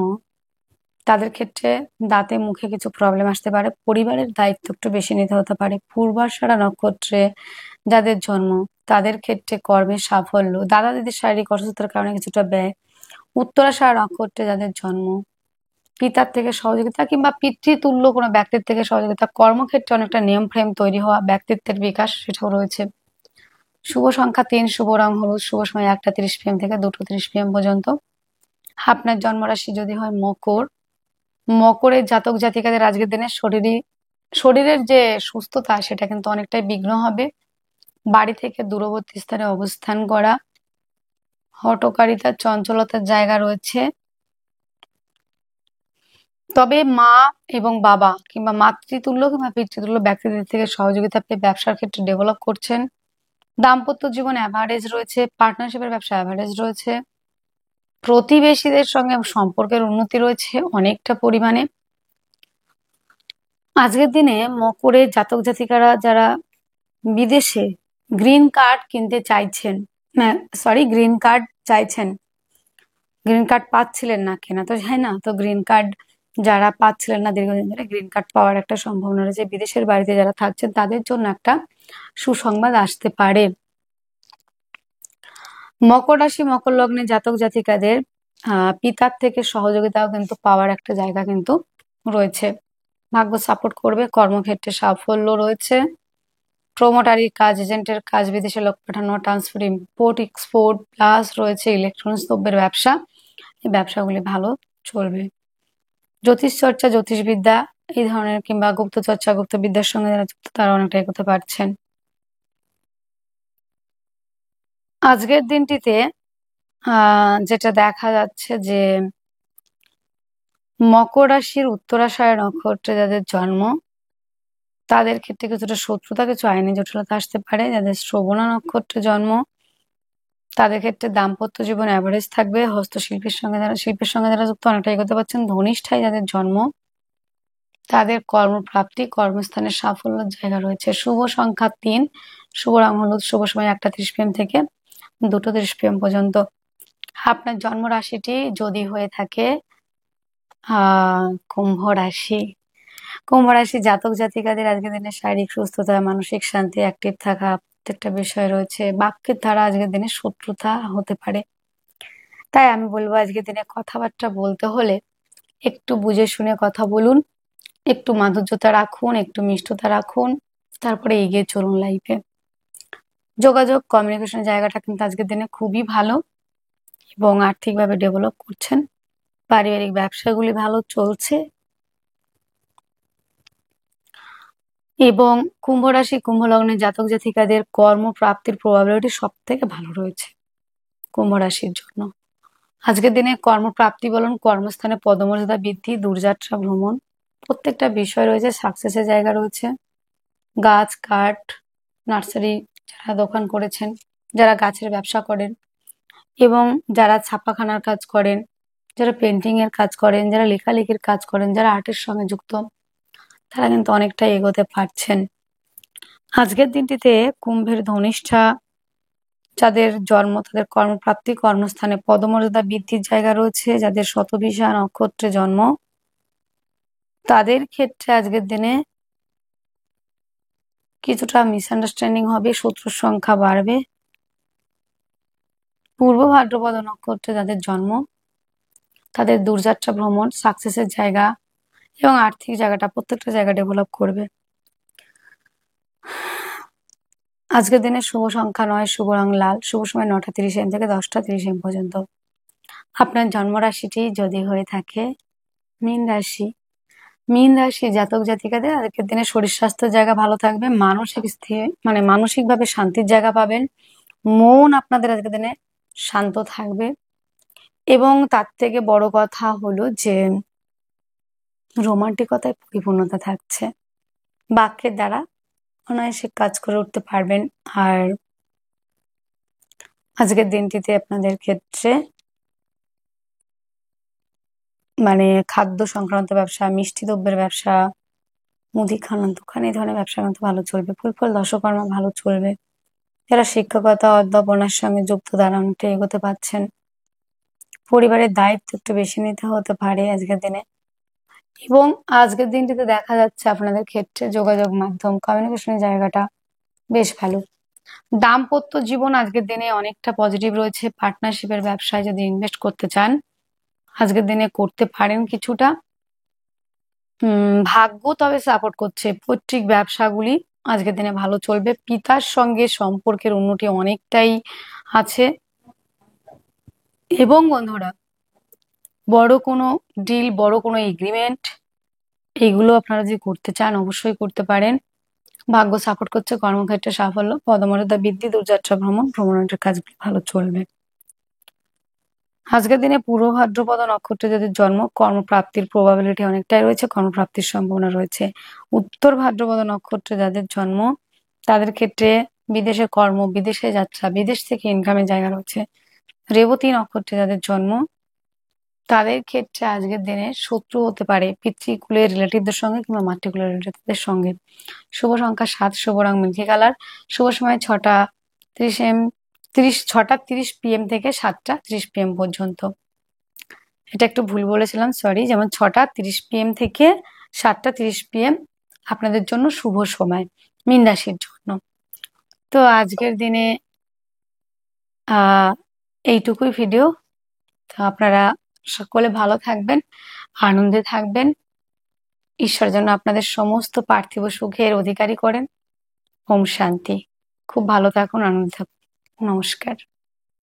তাদের ক্ষেত্রে দাঁতে মুখে কিছু প্রবলেম আসতে পারে, পরিবারের দায়িত্ব একটু বেশি নিতে হতে পারে। পূর্বাষাঢ়া নক্ষত্রে যাদের জন্ম তাদের ক্ষেত্রে কর্মের সাফল্য, দাদা দিদির শারীরিক অসুস্থতার কারণে কিছুটা ব্যয়। উত্তরাষাঢ়া নক্ষত্রে যাদের জন্ম পিতার থেকে সহযোগিতা কিংবা পিতৃতুল্য কোনো ব্যক্তির থেকে সহযোগিতা, কর্মক্ষেত্রে অনেকটা নিয়ম ফ্রেম তৈরি হওয়া, ব্যক্তিত্বের বিকাশ সেটাও রয়েছে। শুভ সংখ্যা 3, শুভ রং হলুদ, শুভ সময় 1টা 30 PM থেকে 2টো 30 PM পর্যন্ত। আপনার জন্মরাশি যদি হয় মকর, মকরের জাতক জাতিকাদের আজকের দিনে শরীরের যে সুস্থতা সেটা কিন্তু অনেকটাই বিঘ্ন হবে। বাড়ি থেকে দূরবর্তী স্থানে অবস্থান করা, হঠকারিতার, চঞ্চলতার জায়গা রয়েছে। তবে মা এবং বাবা কিংবা মাতৃতুল্য কিংবা পিতৃতুল্য ব্যক্তিদের থেকে সহযোগিতা পেয়ে ব্যবসার ক্ষেত্রে ডেভেলপ করছেন। দাম্পত্য জীবন অ্যাভারেজ রয়েছে, পার্টনারশিপের ব্যবসা অ্যাভারেজ রয়েছে। প্রতিবেশীদের সঙ্গে সম্পর্কের উন্নতি রয়েছে অনেকটা পরিমাণে। আজকের দিনে মকরের জাতক জাতিকারা যারা বিদেশে গ্রিন কার্ড কিনতে চাইছেন, গ্রিন কার্ড চাইছেন, গ্রিন কার্ড পাচ্ছিলেন না, কেনা তো যায় না, তো গ্রিন কার্ড যারা পাচ্ছিলেন না দীর্ঘদিন ধরে, গ্রিন কার্ড পাওয়ার একটা সম্ভাবনা রয়েছে। বিদেশের বাড়িতে যারা থাকছেন তাদের জন্য একটা সুসংবাদ আসতে পারে। মকর রাশি মকর লগ্নে জাতক জাতিকাদের পিতার থেকে সহযোগিতাও কিন্তু পাওয়ার একটা জায়গা কিন্তু রয়েছে। ভাগ্য সাপোর্ট করবে, কর্মক্ষেত্রে সাফল্য রয়েছে, প্রোমোটারির কাজ, এজেন্টের কাজ, বিদেশে লোক পাঠানো, ট্রান্সফার, ইম্পোর্ট এক্সপোর্ট, প্লাস রয়েছে ইলেকট্রনিক্স দ্রব্যের ব্যবসা। এই ব্যবসাগুলি ভালো চলবে। জ্যোতিষ চর্চা, জ্যোতিষবিদ্যা এই ধরনের কিংবা গুপ্তচর্চা, গুপ্তবিদ্যার সঙ্গে যারা যুক্ত তারা অনেকটা এগোতে পারছেন। আজকের দিনটিতে যেটা দেখা যাচ্ছে যে মকর রাশির উত্তরাষাঢ় নক্ষত্রে যাদের জন্ম তাদের ক্ষেত্রে কিছুটা শত্রুতা, কিছু আইনি জটিলতা আসতে পারে। যাদের শ্রবণা নক্ষত্রে জন্ম তাদের ক্ষেত্রে দাম্পত্য জীবন অ্যাভারেজ থাকবে। শিল্পের সঙ্গে যারা যুক্ত অনেকটা এগোতে পারছেন। ধনিষ্ঠায় যাদের জন্ম তাদের কর্মপ্রাপ্তি, কর্মস্থানের সাফল্যের জায়গা রয়েছে। শুভ সংখ্যা ৩, শুভ রং হলুদ, শুভ সময় 1:30 PM থেকে 2:30 PM পর্যন্ত। আপনার জন্ম রাশিটি যদি হয়ে থাকে কুম্ভ রাশি, কুম্ভ রাশি জাতক জাতিকাদের আজকের দিনে শারীরিক সুস্থতা, মানসিক শান্তি, অ্যাক্টিভ থাকা প্রত্যেকটা বিষয় রয়েছে। বাক্যের দ্বারা আজকের দিনে শত্রুতা হতে পারে, তাই আমি বলবো আজকের দিনে কথাবার্তা বলতে হলে একটু বুঝে শুনে কথা বলুন, একটু মাধুর্যতা রাখুন, একটু মিষ্টতা রাখুন, তারপরে এগিয়ে চলুন লাইফে। যোগাযোগ কমিউনিকেশন জায়গাটা কিন্তু আজকের দিনে খুবই ভালো এবং আর্থিকভাবে ডেভেলপ করছেন। পারিবারিক ব্যবসাগুলি ভালো চলছে এবং কুম্ভ রাশি কুম্ভ লগ্নের জাতক জাতিকাদের কর্মপ্রাপ্তির প্রবাবিলিটি সব থেকে ভালো রয়েছে কুম্ভ রাশির জন্য। আজকের দিনে কর্মপ্রাপ্তি বলুন, কর্মস্থানে পদমর্যাদা বৃদ্ধি, দূরযাত্রা ভ্রমণ প্রত্যেকটা বিষয় রয়েছে, সাকসেসের জায়গা রয়েছে। গাছ কাঠ নার্সারি যারা দোকান করেছেন, যারা গাছের ব্যবসা করেন এবং যারা ছাপাখানার কাজ করেন, যারা পেন্টিং এর কাজ করেন, যারা লেখালেখির কাজ করেন, যারা আর্টের সঙ্গে যুক্ত, তারা কিন্তু অনেকটাই এগোতে পারছেন। আজকের দিনটিতে কুম্ভের ধনিষ্ঠা যাদের জন্ম তাদের কর্মপ্রাপ্তি, কর্মস্থানে পদমর্যাদা বৃদ্ধির জায়গা রয়েছে। যাদের শতভিষা নক্ষত্রে জন্ম তাদের ক্ষেত্রে আজকের দিনে কিছুটা মিসআন্ডারস্ট্যান্ডিং হবে, শত্রুর সংখ্যা বাড়বে। পূর্ব ভাদ্রপদ নক্ষত্রে যাদের জন্ম তাদের দূরযাত্রা ভ্রমণ, সাকসেসের জায়গা এবং আর্থিক জায়গাটা প্রত্যেকটা জায়গা ডেভেলপ করবে। আজকের দিনে শুভ সংখ্যা 9, শুভ রং লাল, শুভ সময় 9:30 AM থেকে 10:30 AM পর্যন্ত। আপনার জন্মরাশিটি যদি হয়ে থাকে মীন রাশি, মীন রাশি জাতক জাতিকাদের আজকের দিনে শরীর স্বাস্থ্যের জায়গা ভালো থাকবে, মানসিক স্থির মানসিকভাবে শান্তির জায়গা পাবেন, মন আপনাদের আজকের দিনে শান্ত থাকবে এবং তার থেকে বড় কথা হলো যে রোমান্টিকতায় পরিপূর্ণতা থাকছে। বাক্যের দ্বারা অনায়াসে কাজ করে উঠতে পারবেন। আর আজকের দিনটিতে আপনাদের ক্ষেত্রে খাদ্য সংক্রান্ত ব্যবসা, মিষ্টি দ্রব্যের ব্যবসা, মুদিখানার দোকান এই ধরনের ব্যবসা কিন্তু ভালো চলবে। ফুলফল দশকর্মা ভালো চলবে। যারা শিক্ষকতা অধ্যাপনার সঙ্গে যুক্ত তারা অনেকটা এগোতে পারছেন। পরিবারের দায়িত্ব একটু বেশি নিতে হতে পারে আজকের দিনে এবং আজকের দিনটিতে দেখা যাচ্ছে আপনাদের ক্ষেত্রে যোগাযোগ মাধ্যম, কমিউনিকেশনের জায়গাটা বেশ ভালো। দাম্পত্য জীবন আজকের দিনে অনেকটা পজিটিভ রয়েছে। পার্টনারশিপের ব্যবসায় যদি ইনভেস্ট করতে চান আজকের দিনে করতে পারেন কিছুটা। ভাগ্য তবে সাপোর্ট করছে। পৈতৃক ব্যবসাগুলি আজকের দিনে ভালো চলবে। পিতার সঙ্গে সম্পর্কের উন্নতি অনেকটাই আছে এবং বন্ধুরা বড় কোনো ডিল, বড় কোনো এগ্রিমেন্ট এইগুলো আপনারা যদি করতে চান অবশ্যই করতে পারেন। ভাগ্য সাপোর্ট করছে, কর্মক্ষেত্রে সাফল্য, পদমর্যাদা বৃদ্ধি, দূরযাত্রা ভ্রমণের কাজগুলি ভালো চলবে। আজকের দিনে পূর্ব ভাদ্রপদ নক্ষত্রে যাদের জন্ম কর্মপ্রাপ্তির প্রবাবিলিটি অনেকটাই রয়েছে, কর্মপ্রাপ্তির সম্ভাবনা রয়েছে। উত্তর ভাদ্রপদ নক্ষত্রে যাদের জন্ম তাদের ক্ষেত্রে বিদেশে কর্ম, বিদেশে যাত্রা, বিদেশ থেকে ইনকামের জায়গা রয়েছে। রেবতী নক্ষত্রে যাদের জন্ম তাদের ক্ষেত্রে আজকের দিনে শত্রু হতে পারে পিতৃকুলের রিলেটিভদের সঙ্গে কিংবা মাতৃকুলের রিলেটিভদের সঙ্গে। শুভ সংখ্যা ৭, শুভ রং মিল্কি কালার, শুভ সময় 6টা 30 PM থেকে 7টা 30 PM পর্যন্ত। এটা একটু ভুল বলেছিলাম, সরি। যেমন 6টা 30 PM থেকে 7টা 30 PM আপনাদের জন্য শুভ সময় মীন রাশির জন্য। তো আজকের দিনে এইটুকুই ভিডিও। তো আপনারা সকলে ভালো থাকবেন, আনন্দে থাকবেন। ঈশ্বর যেন আপনাদের সমস্ত পার্থিব সুখের অধিকারী করেন। ওম শান্তি। খুব ভালো থাকুন, আনন্দে থাকুন। নমস্কার।